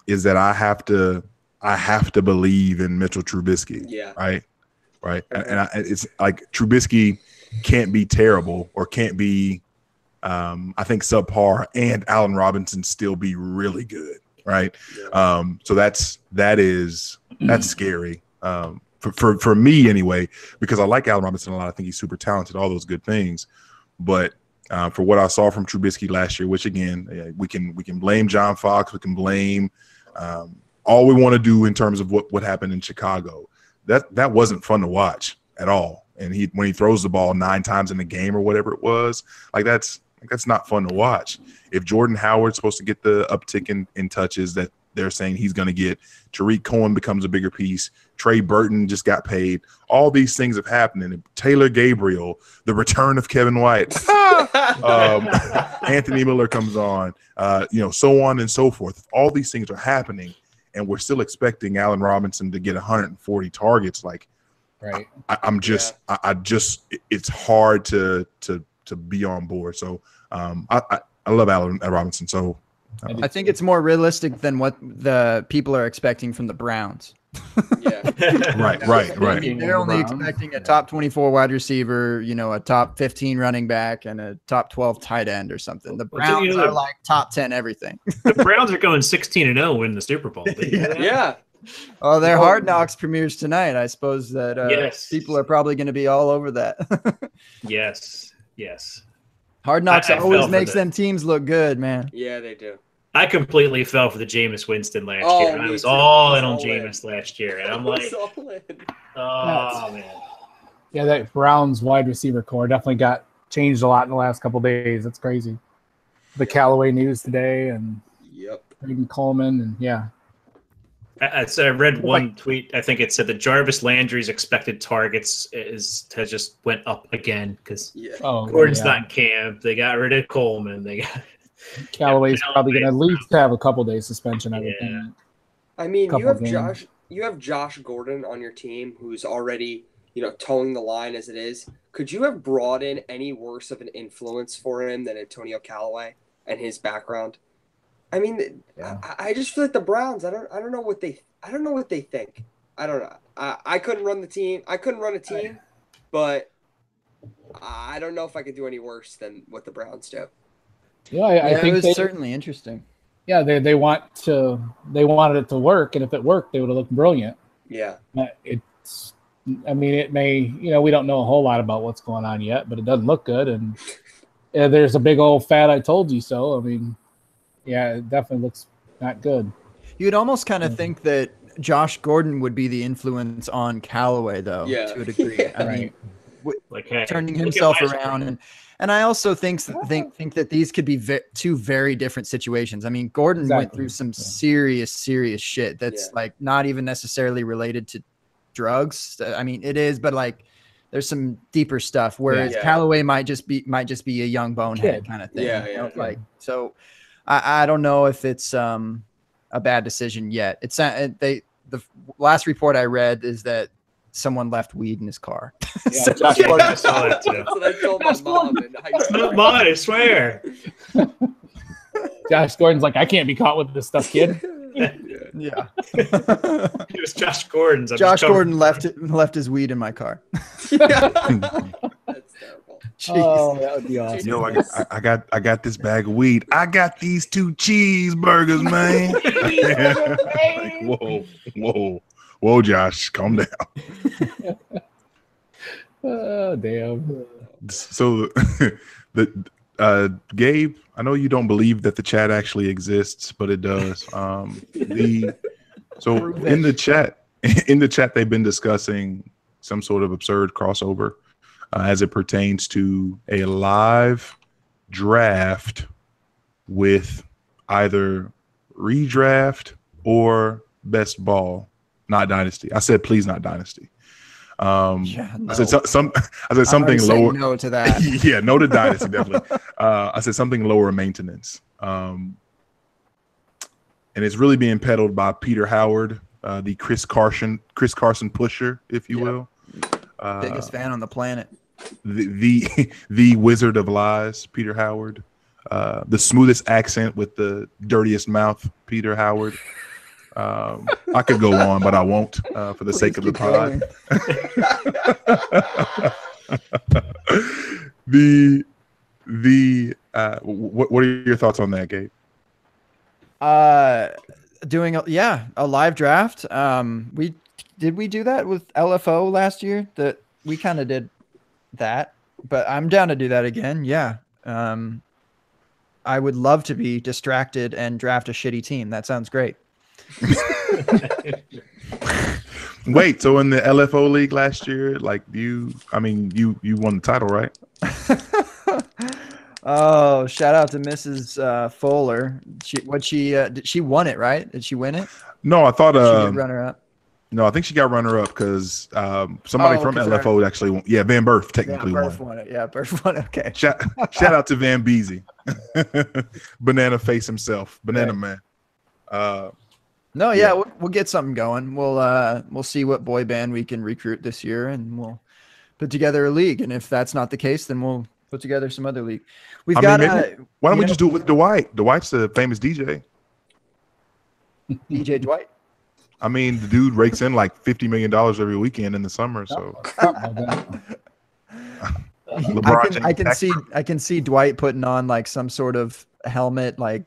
is that I have to believe in Mitchell Trubisky. Yeah. Right. And it's like Trubisky can't be terrible or can't be, I think, subpar, and Allen Robinson still be really good. Right. Yeah. So that's scary. For me anyway, because I like Allen Robinson a lot. I think he's super talented, all those good things. But for what I saw from Trubisky last year, which again, we can blame John Fox, we can blame all we want to do in terms of what happened in Chicago. That wasn't fun to watch at all. And when he throws the ball 9 times in the game or whatever it was, that's not fun to watch. If Jordan Howard's supposed to get the uptick in touches that they're saying he's going to get, Tariq Cohen becomes a bigger piece. Trey Burton just got paid. All these things have happened. And Taylor Gabriel, the return of Kevin White, Anthony Miller comes on, so on and so forth. All these things are happening, and we're still expecting Allen Robinson to get 140 targets. Like, right. It's hard to be on board. So I love Allen Robinson. So I think it's more realistic than what the people are expecting from the Browns. Yeah. Right. I mean, they're only expecting a top 24 wide receiver, a top 15 running back, and a top 12 tight end or something. The Browns are like top 10 everything. The Browns are going 16-0 winning the Super Bowl. Yeah. Oh, their Hard Knocks premieres tonight. I suppose that people are probably going to be all over that. Yes. Hard Knocks always makes them teams look good, man. Yeah, they do. I completely fell for the Jameis Winston last year. I was all in on Jameis last year, and I'm like, oh man. Yeah, that Browns wide receiver core definitely got changed a lot in the last couple of days. That's crazy. The Callaway news today, and Braden Coleman, and yeah. I read one tweet. I think it said that Jarvis Landry's expected targets has just went up again because Gordon's not in camp. They got rid of Coleman. They got Callaway's probably going to at least have a couple days suspension. I would think. I mean, you have Josh Gordon on your team who's already towing the line as it is. Could you have brought in any worse of an influence for him than Antonio Callaway and his background? I mean, I just feel like the Browns. I don't know what they think. I don't know. I couldn't run the team. I couldn't run a team, but I don't know if I could do any worse than what the Browns do. Yeah, I think it was certainly interesting. Yeah, they wanted it to work, and if it worked, they would have looked brilliant. Yeah, it may. We don't know a whole lot about what's going on yet, but it doesn't look good, and there's a big old fat "I told you so." I mean, yeah, it definitely looks not good. You'd almost kind of think that Josh Gordon would be the influence on Callaway, though, Yeah. to a degree. Yeah. I mean, Like, hey, turning look at himself my around, screen. and I also think that these could be two very different situations. I mean, Gordon went Exactly. through some serious shit that's like not even necessarily related to drugs. I mean, it is, but like there's some deeper stuff. Whereas Yeah. Callaway might just be a young bonehead kind of thing. Yeah, you know? yeah. Like so. I don't know if it's a bad decision yet. It's the last report I read is that someone left weed in his car. Yeah, So- Josh Yeah, Gordon. I saw that too. That's what I told my mom in high It's school. not mine, I swear. Josh Gordon's like, I can't be caught with this stuff, kid. yeah. It was Josh Gordon's. I'm Josh just covering- Gordon left his weed in my car. That's terrible. Jeez. Oh, that would be awesome. Yo, I got this bag of weed. I got these 2 cheeseburgers, man. Like, whoa, Josh, calm down. Oh, damn. So, Gabe, I know you don't believe that the chat actually exists, but it does. So in the chat, they've been discussing some sort of absurd crossover as it pertains to a live draft with either redraft or best ball, not dynasty. I said, please, not dynasty. Yeah, no. I said I'm something already saying lower. no to that. Yeah, no to dynasty, definitely. I said something lower maintenance. And it's really being peddled by Peter Howard, the Chris Carson pusher, if you will. Biggest fan on the planet. The Wizard of Lies, Peter Howard. The smoothest accent with the dirtiest mouth, Peter Howard. I could go on, but I won't for the sake of the pod. What are your thoughts on that, Gabe? Doing a live draft. We do that with LFO last year? That we kind of did that, but I'm down to do that again. Yeah. I would love to be distracted and draft a shitty team. That sounds great. Wait, so in the LFO league last year, like you won the title, right? Oh, shout out to Mrs. Fuller. She won it, right? Did she win it? No, I thought She did runner up. no, I think she got runner up because somebody from LFO actually won. Yeah, Van Berth technically won. It. Yeah, Berth won it. Okay. Shout out to Van Beezy, Banana Face himself, Banana Man. No, yeah, we'll get something going. We'll see what boy band we can recruit this year, and we'll put together a league. And if that's not the case, then we'll put together some other league. Why don't we just do it with Dwight? Dwight's the famous DJ. DJ Dwight. I mean, the dude rakes in like $50 million every weekend in the summer. So I can see Dwight putting on like some sort of helmet, like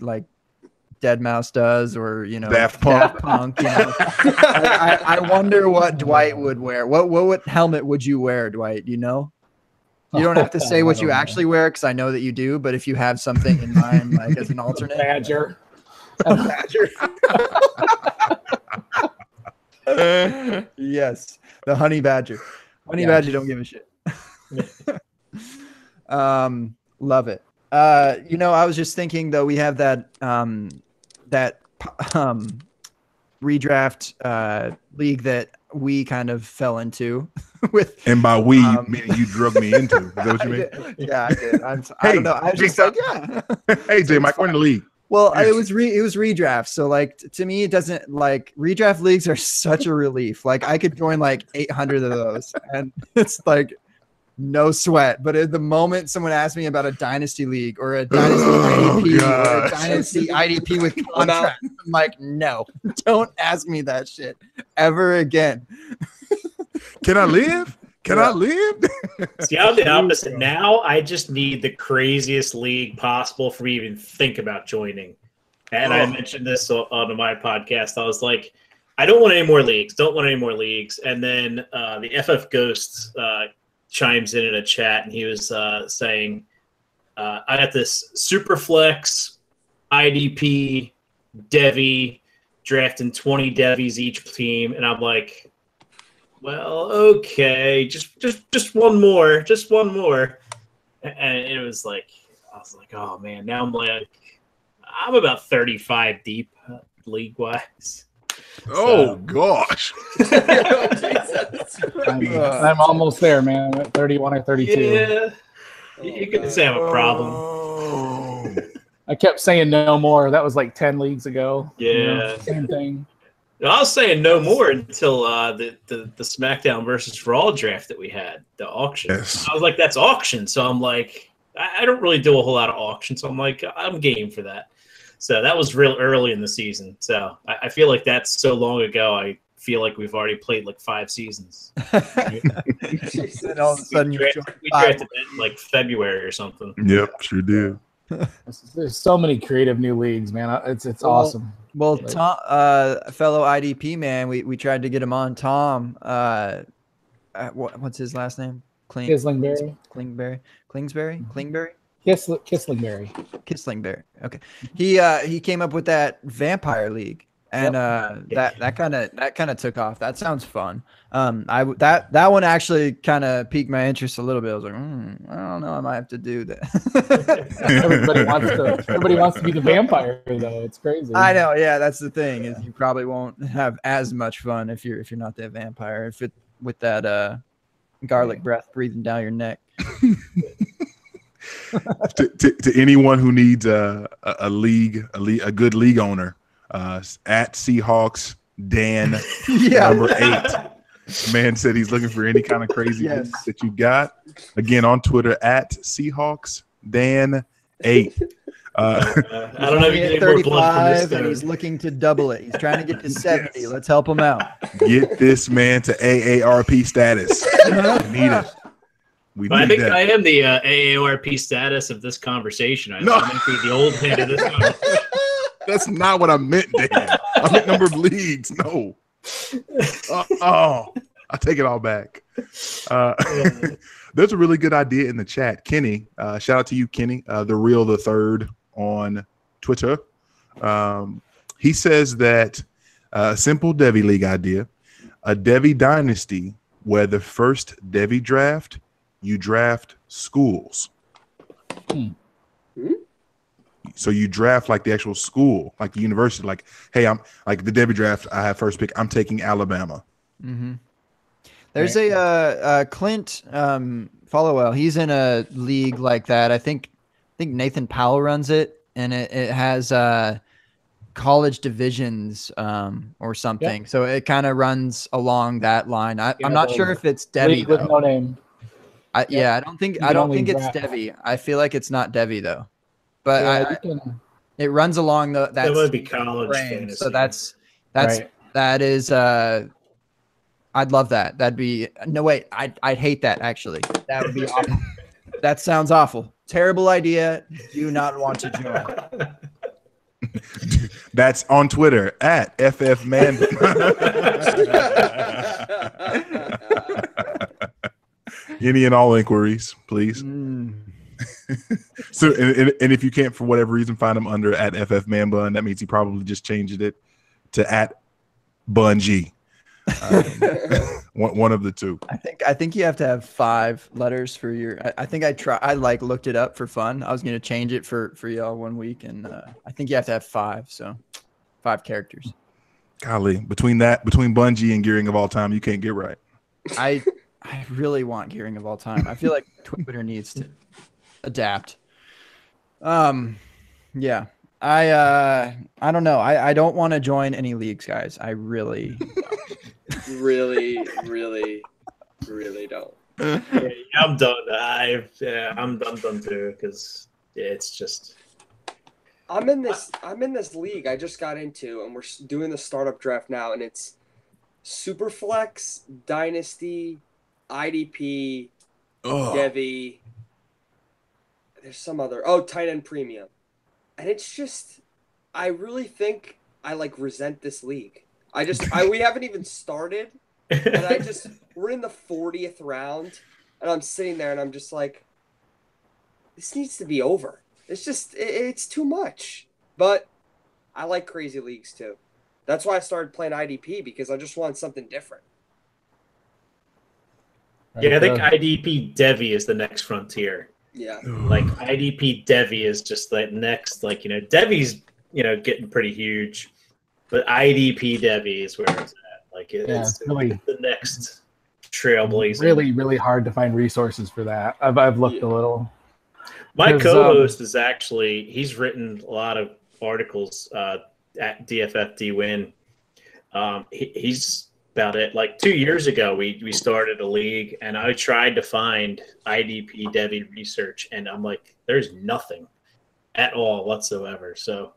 Deadmau5 does, or Daft Punk. I wonder what Dwight would wear. What helmet would you wear, Dwight? You know, you don't have to say what you actually wear because I know that you do. But if you have something in mind, like as an alternate, Badger. a badger. Yes, the honey badger. Honey badger don't give a shit. Love it. I was just thinking though, we have that redraft league that we kind of fell into with. And by we, meaning you drug me into. Is that what you mean? Yeah, I did. I don't know. I was just like, yeah. Hey, J Mike, we're in the league. Well, it was redraft. So like to me, it doesn't like redraft leagues are such a relief. Like I could join like 800 of those and it's like no sweat. But at the moment someone asked me about a dynasty league or a dynasty IDP or a dynasty IDP with contract, I'm like, no, don't ask me that shit ever again. Can I live? Can I live? See, I'm the opposite. Now I just need the craziest league possible for me to even think about joining. And I mentioned this on my podcast. I was like, I don't want any more leagues. Don't want any more leagues. And then the FF Ghost chimes in a chat, and he was saying, I got this Superflex, IDP, Devi, drafting 20 Devis each team, and I'm like, well, okay, just one more, and it was like, I was like, oh man, now I'm about 35 deep league wise. Oh gosh. I'm almost there, man. I'm at 31 or 32. Yeah, you could say I have a problem. Oh. I kept saying no more. That was like 10 leagues ago. Yeah. Same thing. I was saying no more until the SmackDown versus Raw draft that we had, the auction. Yes. I was like, that's auction. So I'm like, I don't really do a whole lot of auction. So I'm like, I'm game for that. So that was real early in the season. So I feel like that's so long ago. I feel like we've already played like 5 seasons. And all of a sudden, we drafted that in like February or something. Yep, sure did. There's so many creative new leagues, man. It's awesome. Well, Tom, fellow IDP man, we tried to get him on. Tom, what's his last name? Kislingberry. Klingberry. Kislingberry. Okay, he came up with that vampire league, and that kind of took off. That sounds fun. That one actually kind of piqued my interest a little bit. I was like, I don't know, I might have to do that. Everybody wants to be the vampire, though. It's crazy. I know. Yeah, that's the thing, is you probably won't have as much fun if you're not that vampire. If it with that garlic breath breathing down your neck. to anyone who needs a good league owner, at Seahawks Dan number 8. Man said he's looking for any kind of crazy leagues that you got. Again, on Twitter at Seahawks Dan 8. I don't know if you can get more blood from this, and he's looking to double it. He's trying to get to 70. Let's help him out. Get this man to AARP status. We need it. I think I am the AARP status of this conversation. I think the old head of this conversation. That's not what I meant, Dan. I meant number of leagues. No. I take it all back. There's a really good idea in the chat. Kenny, shout out to you, Kenny, the third on Twitter. He says that a simple Devi League idea, a Devi dynasty where the first Devi draft, you draft schools. So you draft like the actual school, like the university. Like, hey, I'm like the Debbie draft. I have first pick. I'm taking Alabama. Mm-hmm. There's a Clint Followell. He's in a league like that. I think Nathan Powell runs it, and it has college divisions or something. Yep. So it kind of runs along that line. I'm not sure if it's Debbie with no name. I don't think it's Devi. I feel like it's not Devi though, but it runs along that would be college fantasy. So that is I'd love that. That'd be I'd hate that actually. That would be awful. That sounds awful. Terrible idea. Do not want to join. That's on Twitter at FFman. Any and all inquiries, please. So, and if you can't, for whatever reason, find him under at FFmanbun, that means he probably just changed it to at Bungie. One of the two. I think you have to have 5 letters for your. I looked it up for fun. I was going to change it for y'all one week, and I think you have to have 5. So 5 characters. Golly, between Bungie and Gearing of All Time, you can't get right. I really want Gearing of All Time. I feel like Twitter needs to adapt. Yeah. I don't know. I don't want to join any leagues, guys. I really really don't. I'm done. I'm done too, because it's just. I'm in this league I just got into, and we're doing the startup draft now, and it's Superflex, Dynasty, IDP, Devi. There's some other tight end premium, and it's just, I really think I resent this league. We haven't even started, and we're in the 40th round, and I'm sitting there and I'm just like, this needs to be over. It's just it's too much. But I like crazy leagues too. That's why I started playing IDP because I just want something different. Yeah, I think IDP Devi is the next frontier. Yeah. Like IDP Devi is just like next, like, Devi's, getting pretty huge, but IDP Devi is where it's at. Like it's really the next trailblazer. Really, really hard to find resources for that. I've looked a little. My co-host is actually, he's written a lot of articles at DFFD Win. He's about it. Like 2 years ago, we started a league, and I tried to find IDP Devi research, and I'm like, there's nothing at all whatsoever. So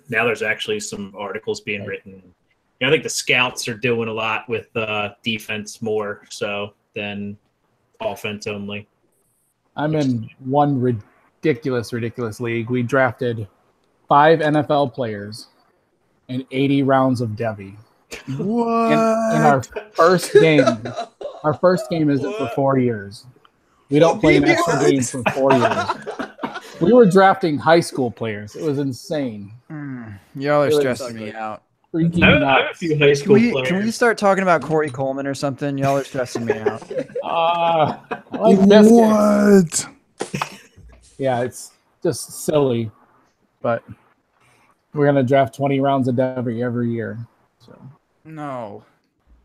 now there's actually some articles being written. I think the scouts are doing a lot with defense more so than offense only. I'm in one ridiculous league. We drafted 5 NFL players and 80 rounds of Devi. What? In our first game. Our first game isn't for 4 years. We don't play an extra game for 4 years. We were drafting high school players. It was insane. Y'all are stressing me out. Freaking I have a nuts. few high school players. Can we start talking about Corey Coleman or something? Y'all are stressing me out. I like biscuits. What? Yeah, it's just silly. But we're going to draft 20 rounds of Devi every year. So No.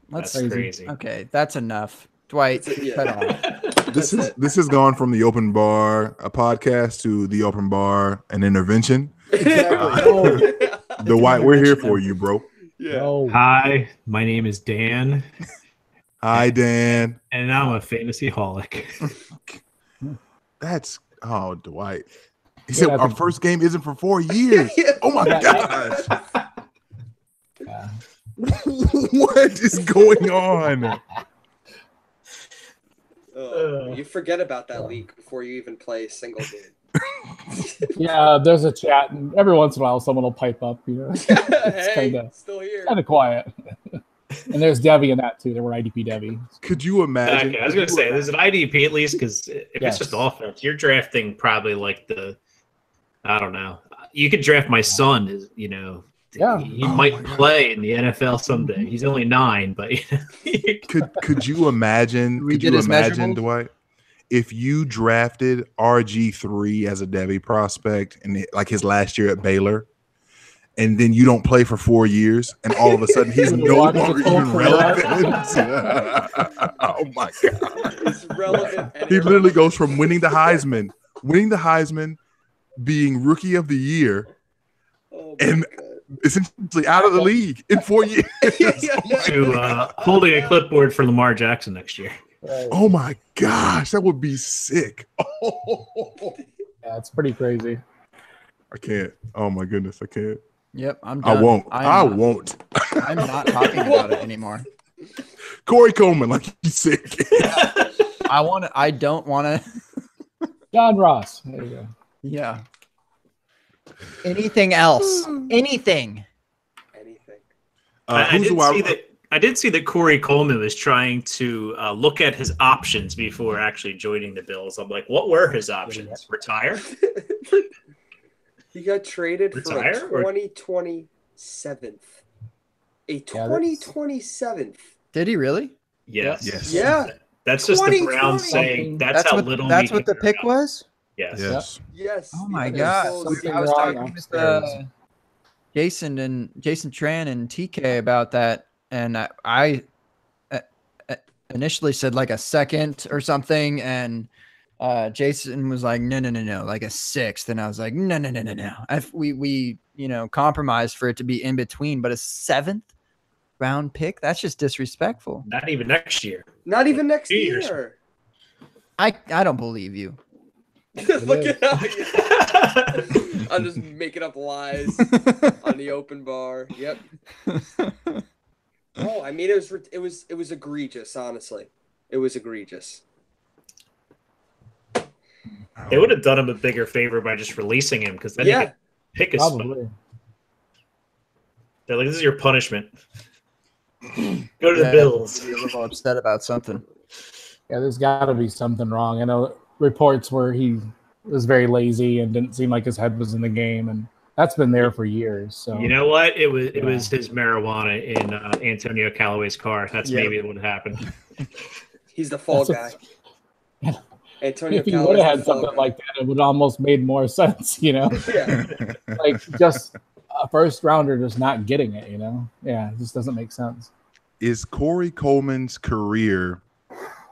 That's crazy. crazy. Okay, that's enough. Dwight, cut off. This has gone from the open bar, a podcast, to the open bar, an intervention. Exactly. Dwight, we're here for you, bro. Yeah. No. Hi, my name is Dan, Hi, Dan. and I'm a fantasy holic. That's Dwight. He Yeah, said I our think- first game isn't for 4 years. Oh my gosh. Yeah. What is going on? You forget about that leak before you even play a single game. Yeah, there's a chat, and every once in a while someone will pipe up. It's Hey, kinda- still here. kind of quiet. And there's Devi in that too. There were IDP Devi. Could you imagine? Okay, I was going to say, there's an IDP at least, because if Yes. it's just offense, you're drafting probably like I don't know. You could draft my son, Yeah. he Oh might my God. play in the NFL someday. He's only 9, but Could you imagine? We Could did you his imagine, measurables? Dwight, if you drafted RG3 as a Devi prospect and like his last year at Baylor, and then you don't play for 4 years, and all of a sudden he's no Watch longer the even full relevant? Oh my God! It's relevant. He literally goes from winning the Heisman, being Rookie of the Year, Oh and my God. essentially out of the league in 4 years. to holding a clipboard for Lamar Jackson next year. Oh my gosh, that would be sick. Yeah, it's pretty crazy. I can't. Oh my goodness, I can't. Yep, I'm I done. won't. I I'm not- won't. I'm not talking about it anymore. Corey Coleman, like he's sick. I don't want to. John Ross. There you go. Yeah. Anything else? Anything. Anything. I did see that Corey Coleman was trying to look at his options before actually joining the Bills. I'm like, what were his options? Retire? He got traded Retire, for or- a 2027th. A 2027th. Did he really? Yes. Yes. Yeah. That's just the 2020. Browns saying that's how what, little. That's we what the care pick about. was? Yes. Yes. Yes. Oh my Yeah, god! so- Something I was wrong talking with upstairs. Jason Tran and TK about that, and I initially said like a second or something, and Jason was like, no, like a sixth, and I was like, no. We compromised for it to be in between, but a 7th round pick, that's just disrespectful. Not even next year. Not even next 2 years. year. I don't believe you. Look at how I'm just making up lies on the open bar. Yep. Oh, I mean, it was egregious. Honestly, it was egregious. They would have done him a bigger favor by just releasing him, because then he Yeah. could pick his spot. Probably. They're like, this is your punishment. Go to the Yeah, Bills. Be a little upset about something. Yeah, there's got to be something wrong. I know reports where he was very lazy and didn't seem like his head was in the game, and that's been there for years. So You know what? It was his marijuana in Antonio Callaway's car. That's maybe what happened. He's the fall guy. Antonio if he Callaway's would have the had fall something guy. like that, it would almost made more sense, you know. Yeah. Like just a first rounder just not getting it, you know. Yeah, it just doesn't make sense. Is Corey Coleman's career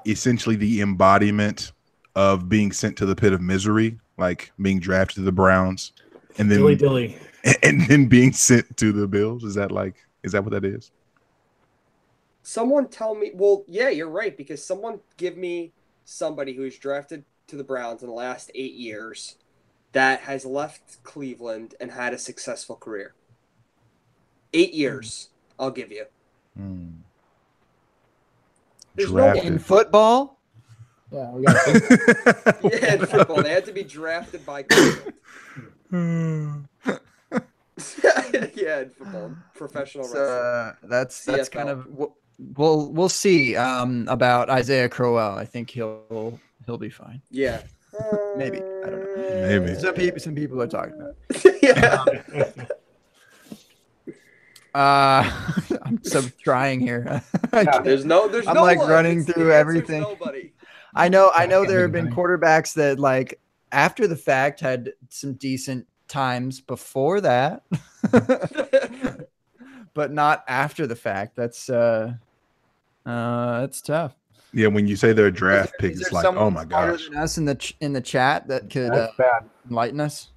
essentially the embodiment of being sent to the pit of misery, like being drafted to the Browns and then Dilly. and then being sent to the Bills? Is that what that is? Someone tell me. Well, yeah, you're right, because someone give me somebody who's drafted to the Browns in the last 8 years that has left Cleveland and had a successful career. 8 years, I'll give you. There's Drafted. In football? Yeah, we got Yeah, in football, they had to be drafted by Cleveland. Yeah, in football, professional wrestling. That's CFL. kind of we'll see about Isaiah Crowell. I think he'll be fine. Yeah, Maybe. I don't know. Maybe. Some people are talking about. Yeah. I'm trying here. There's no. I'm like one. running It's- through the answer's everything. Nobody. I know there have been quarterbacks that like after the fact had some decent times before that. But not after the fact. That's tough. Yeah, when you say they're a draft Is pick, there it's like, someone oh my smarter gosh. than us in the chat that could that's bad. enlighten us?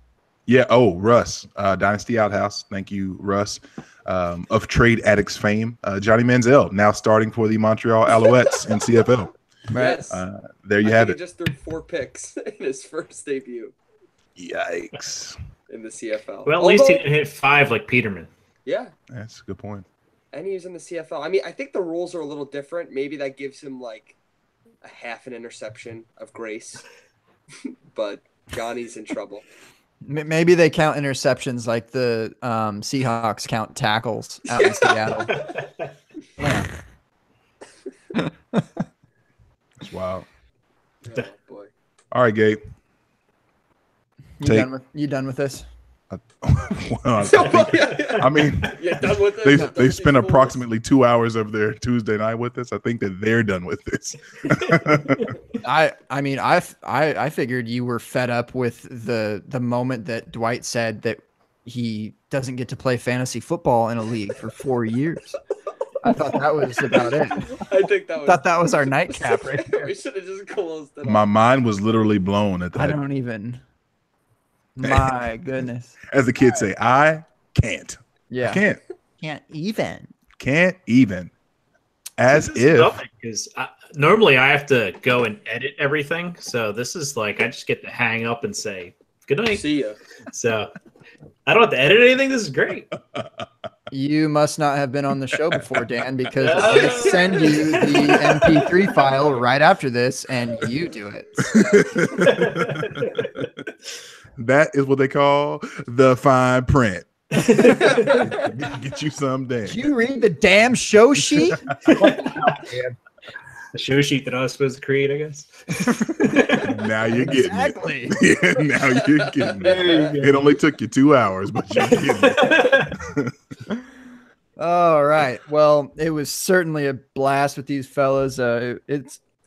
Yeah. Oh, Russ, Dynasty Outhouse. Thank you, Russ. Of Trade Addicts fame, Johnny Manziel now starting for the Montreal Alouettes in CFL. Yes. There you I have think it. He just threw 4 picks in his first debut Yikes. in the CFL. Well, at least he didn't hit 5 like Peterman. Yeah, That's a good point. and he was in the CFL. I mean, I think the rules are a little different. Maybe that gives him like a half an interception of grace, but Johnny's in trouble. Maybe they count interceptions like the Seahawks count tackles out in Seattle. Yeah. It's wild. Oh boy. All right, Gabe. You done with this? Well, I mean, Yeah, done with it? they spent approximately 2 hours of their Tuesday night with us. I think that they're done with this. I mean I figured you were fed up with the moment that Dwight said that he doesn't get to play fantasy football in a league for 4 years. I thought that was about it. I think that was. Thought that was our nightcap right there. We should have just closed it. My mind was literally blown at I that. don't even. My goodness. As the kids say, I can't. Yeah. I can't. Can't even. Can't even. As if. Because normally I have to go and edit everything. So this is like I just get to hang up and say good night. See ya. So I don't have to edit anything. This is great. You must not have been on the show before, Dan, because I send you the MP3 file right after this, and you do it. That is what they call the fine print. Get you some damn. Did you read the damn show sheet? The show sheet that I was supposed to create, I guess. Now you're getting Exactly. it. Now you're getting it. It only took you 2 hours, but you're getting it. All right. Well, it was certainly a blast with these fellas.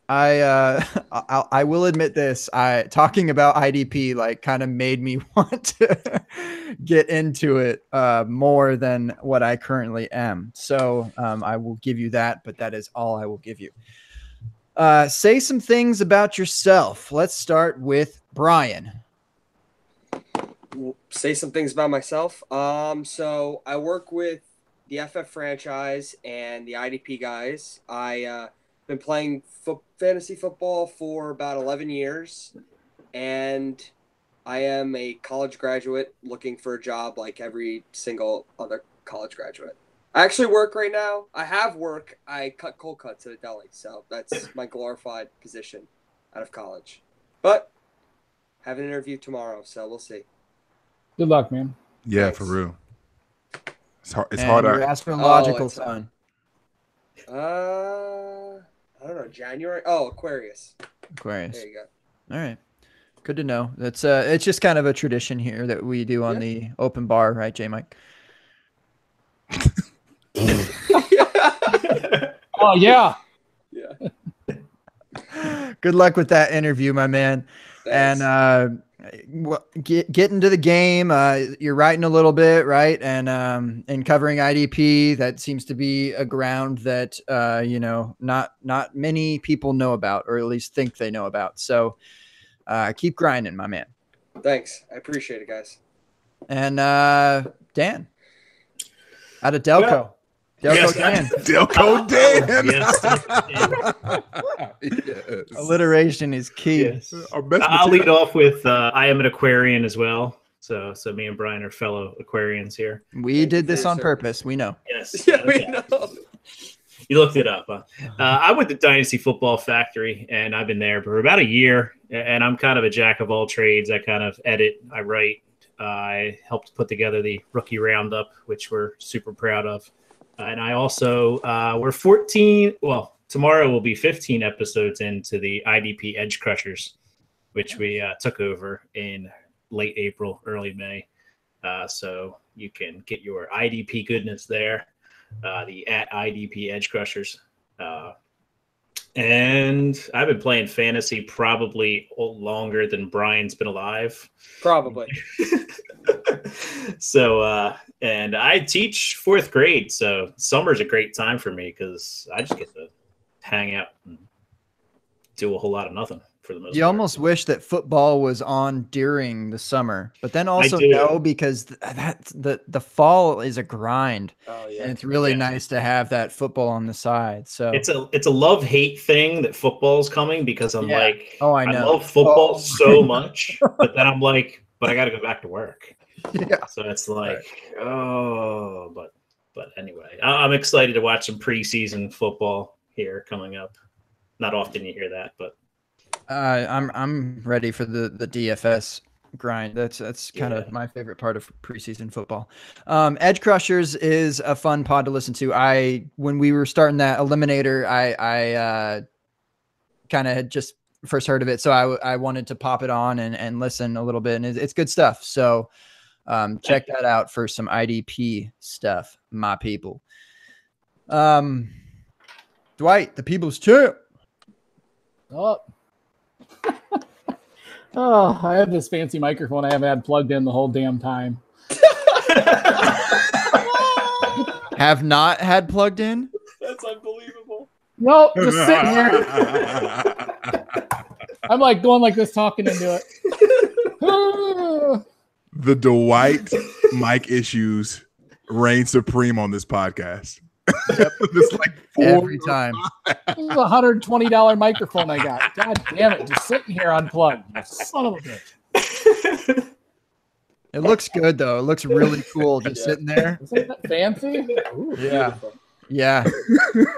I will admit this. Talking about IDP like kind of made me want to get into it more than what I currently am. So I will give you that, but that is all I will give you. Say some things about yourself. Let's start with Brian. Say some things about myself. So I work with the FF franchise and the IDP guys. I been playing fantasy football for about 11 years, and I am a college graduate looking for a job like every single other college graduate. I actually work right now. I have work. I cut cold cuts at a deli, so that's my glorified position out of college. But have an interview tomorrow, so we'll see. Good luck, man. Yeah, Thanks. for real. It's hard. It's And hard. you're astrological it's- sign. I don't know, January. Oh, Aquarius. Aquarius. There you go. All right. Good to know. It's just kind of a tradition here that we do on the open bar, right, J Mike? Oh yeah. Yeah. Good luck with that interview, my man. Thanks. And get into the game. You're writing a little bit, right? And covering IDP, that seems to be a ground that not many people know about, or at least think they know about. So keep grinding, my man. Thanks. I appreciate it, guys. And Dan, out of Delco. Delco Dan. Delco Dan. Yes. Alliteration is key. Yes. Our best I'll lead material. off with I am an Aquarian as well. So me and Brian are fellow Aquarians here. We did this on purpose. We know. Yes. Yeah, we Okay. know. You looked it up. Huh? I went to Dynasty Football Factory, and I've been there for about a year. And I'm kind of a jack of all trades. I kind of edit, I write. I helped put together the rookie roundup, which we're super proud of. And I also, we're 14, well, tomorrow will be 15 episodes into the IDP Edge Crushers, which we took over in late April, early May. So you can get your IDP goodness there, the at IDP Edge Crushers. And I've been playing fantasy probably longer than Brian's been alive. Probably. So, and I teach 4th grade, so summer's a great time for me because I just get to hang out and do a whole lot of nothing for the most You part. almost wish that football was on during the summer, but then also do. no, because the fall is a grind, Oh yeah. and it's really Yeah. nice to have that football on the side. So It's a love-hate thing that football's coming because I'm Yeah. like, Oh, I know. love football Oh. so much, but then I'm like, but I got to go back to work. yeah, So it's like, but anyway, I'm excited to watch some preseason football here coming up. Not often you hear that, but I'm ready for the DFS grind. That's kind of Yeah. my favorite part of preseason football. Edge Crushers is a fun pod to listen to. When we were starting that eliminator, I kind of had just first heard of it, so I wanted to pop it on and listen a little bit, and it's good stuff. So check that out for some IDP stuff, my people. Dwight, the people's champ. Oh. Oh, I have this fancy microphone I haven't had plugged in the whole damn time. Have not had plugged in. That's unbelievable. Nope, just sitting here. I'm like going like this, talking into it. The Dwight Mike issues reign supreme on this podcast. It's like Every time. This is a $120 microphone I got. God damn it, just sitting here unplugged. You son of a bitch. It looks good though. It looks really cool just sitting there. Isn't that fancy? Ooh, Yeah. Beautiful. Yeah.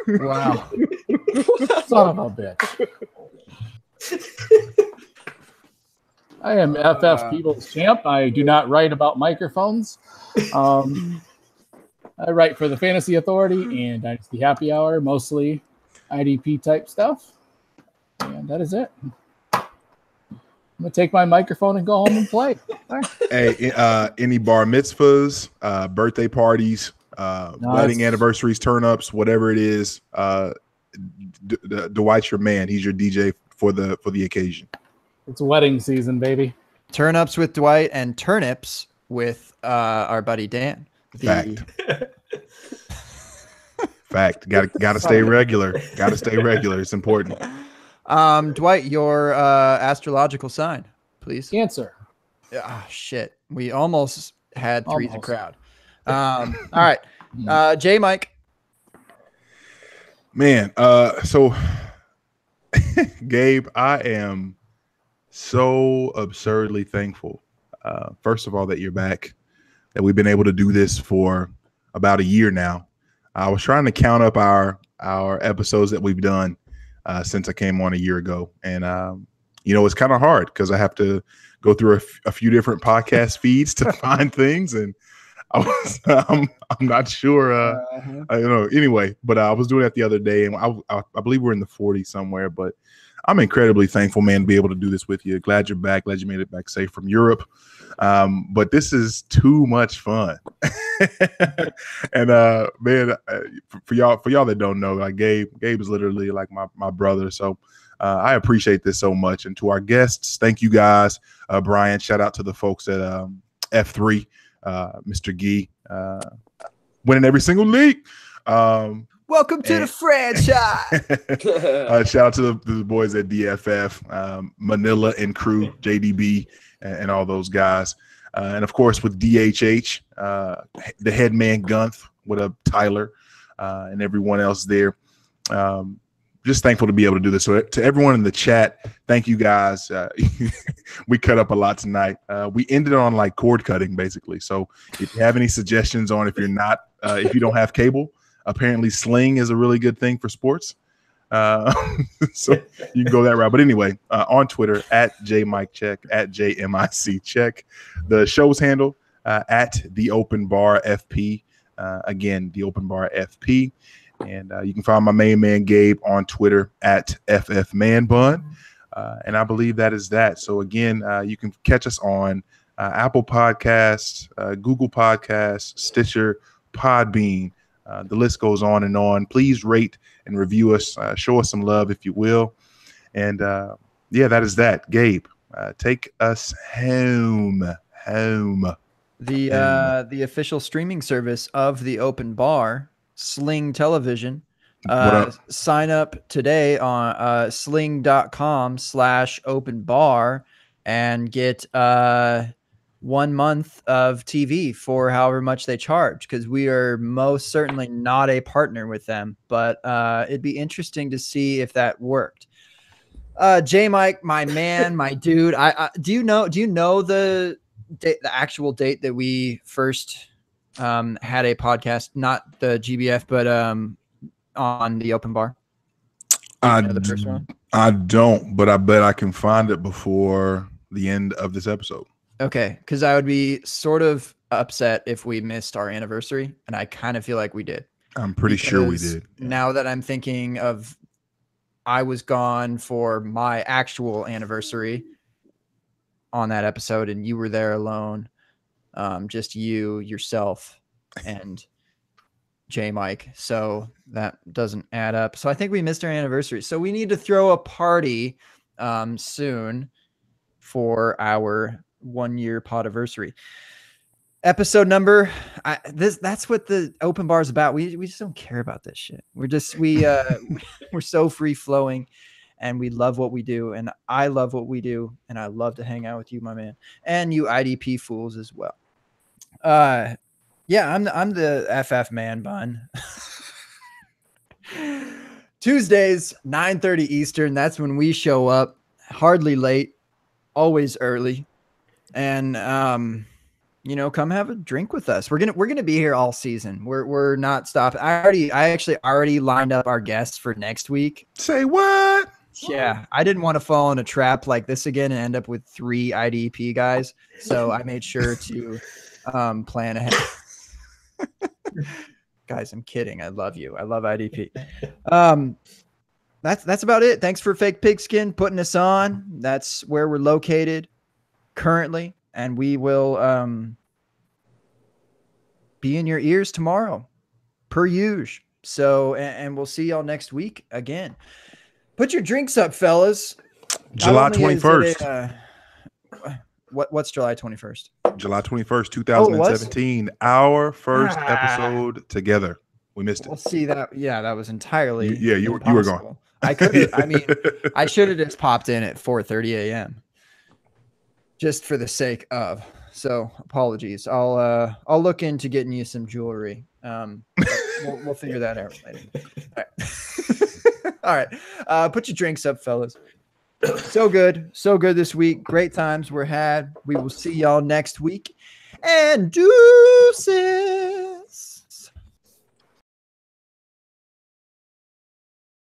wow. Son of a bitch. I am FF People's Champ. I do not write about microphones. I write for the Fantasy Authority and Dynasty Happy Hour, mostly IDP type stuff. And that is it. I'm going to take my microphone and go home and play. Hey, any bar mitzvahs, birthday parties, wedding anniversaries, turn-ups, whatever it is, Dwight's your man. He's your DJ for the occasion. It's wedding season, baby. Turnips with Dwight and turnips with our buddy Dan. Fact. Gotta stay regular. Gotta stay regular. It's important. Dwight, your astrological sign, please. Cancer. Ah, shit. We almost had three's a Almost. crowd. All right. J Mike. Man, so Gabe, I am so absurdly thankful. First of all, that you're back, that we've been able to do this for about a year now. I was trying to count up our episodes that we've done since I came on a year ago. And, it's kind of hard because I have to go through a few different podcast feeds to find things. And I'm not sure. I don't know. Anyway, but I was doing that the other day, and I believe we're in the 40s somewhere. But I'm incredibly thankful, man, to be able to do this with you. Glad you're back. Glad you made it back safe from Europe. But this is too much fun. And man, for y'all that don't know, like Gabe is literally like my brother. So I appreciate this so much. And to our guests, thank you guys. Brian, shout out to the folks at F3, Mr. Gee, winning every single league. Welcome to the franchise. Shout out to the boys at DFF, Manila and crew, JDB, and all those guys. And of course, with DHH, the head man Gunth, what up, Tyler, and everyone else there. Just thankful to be able to do this. So to everyone in the chat, thank you guys. We cut up a lot tonight. We ended on like cord cutting, basically. So if you have any suggestions on if you don't have cable, apparently Sling is a really good thing for sports. So you can go that route. But anyway, on Twitter, at JMikeCheck, at JMICCheck. The show's handle, at The Open Bar FP. Again, The Open Bar FP. And you can find my main man, Gabe, on Twitter, at FFManBun. And I believe that is that. So again, you can catch us on Apple Podcasts, Google Podcasts, Stitcher, Podbean. The list goes on and on. Please rate and review us. Show us some love, if you will. And yeah, that is that. Gabe, take us home. The official streaming service of the Open Bar, Sling Television. Sign up today on sling.com/openbar and get 1 month of TV for however much they charge, because we are most certainly not a partner with them, but it'd be interesting to see if that worked. J Mike, my man, my dude, do you know the actual date that we first had a podcast, not the GBF, but on the Open Bar? The first one? I don't, but I bet I can find it before the end of this episode. Okay, because I would be sort of upset if we missed our anniversary, and I kind of feel like we did. I'm pretty sure we did. Now that I'm thinking of, I was gone for my actual anniversary on that episode, and you were there alone. Just you, yourself, and J Mike. So that doesn't add up. So I think we missed our anniversary. So we need to throw a party soon for our 1 year podiversary. Episode number. That's what the Open Bar is about. We just don't care about this shit. We're so free flowing, and we love what we do, and I love what we do, and I love to hang out with you, my man, and you IDP fools as well. Yeah, I'm the FF man bun. Tuesdays, 9:30 Eastern. That's when we show up. Hardly late, always early. And come have a drink with us. We're gonna be here all season. We're not stopping. I actually already lined up our guests for next week. Say what? Yeah, I didn't want to fall in a trap like this again and end up with 3 IDP guys. So I made sure to plan ahead. Guys, I'm kidding. I love you. I love IDP. That's about it. Thanks for Fake Pigskin putting us on. That's where we're located currently, and we will be in your ears tomorrow, per usual. So, and we'll see y'all next week again. Put your drinks up, fellas. July 21st. What's July 21st? July 21st, 2017. Our first episode together. We missed it. We'll see that. Yeah, that was entirely. You were gone. I could. I mean, I should have just popped in at 4:30 a.m. just for the sake of. So apologies. I'll look into getting you some jewelry. We'll figure that out later. All right. Put your drinks up, fellas. So good this week. Great times were had. We will see y'all next week. And deuces.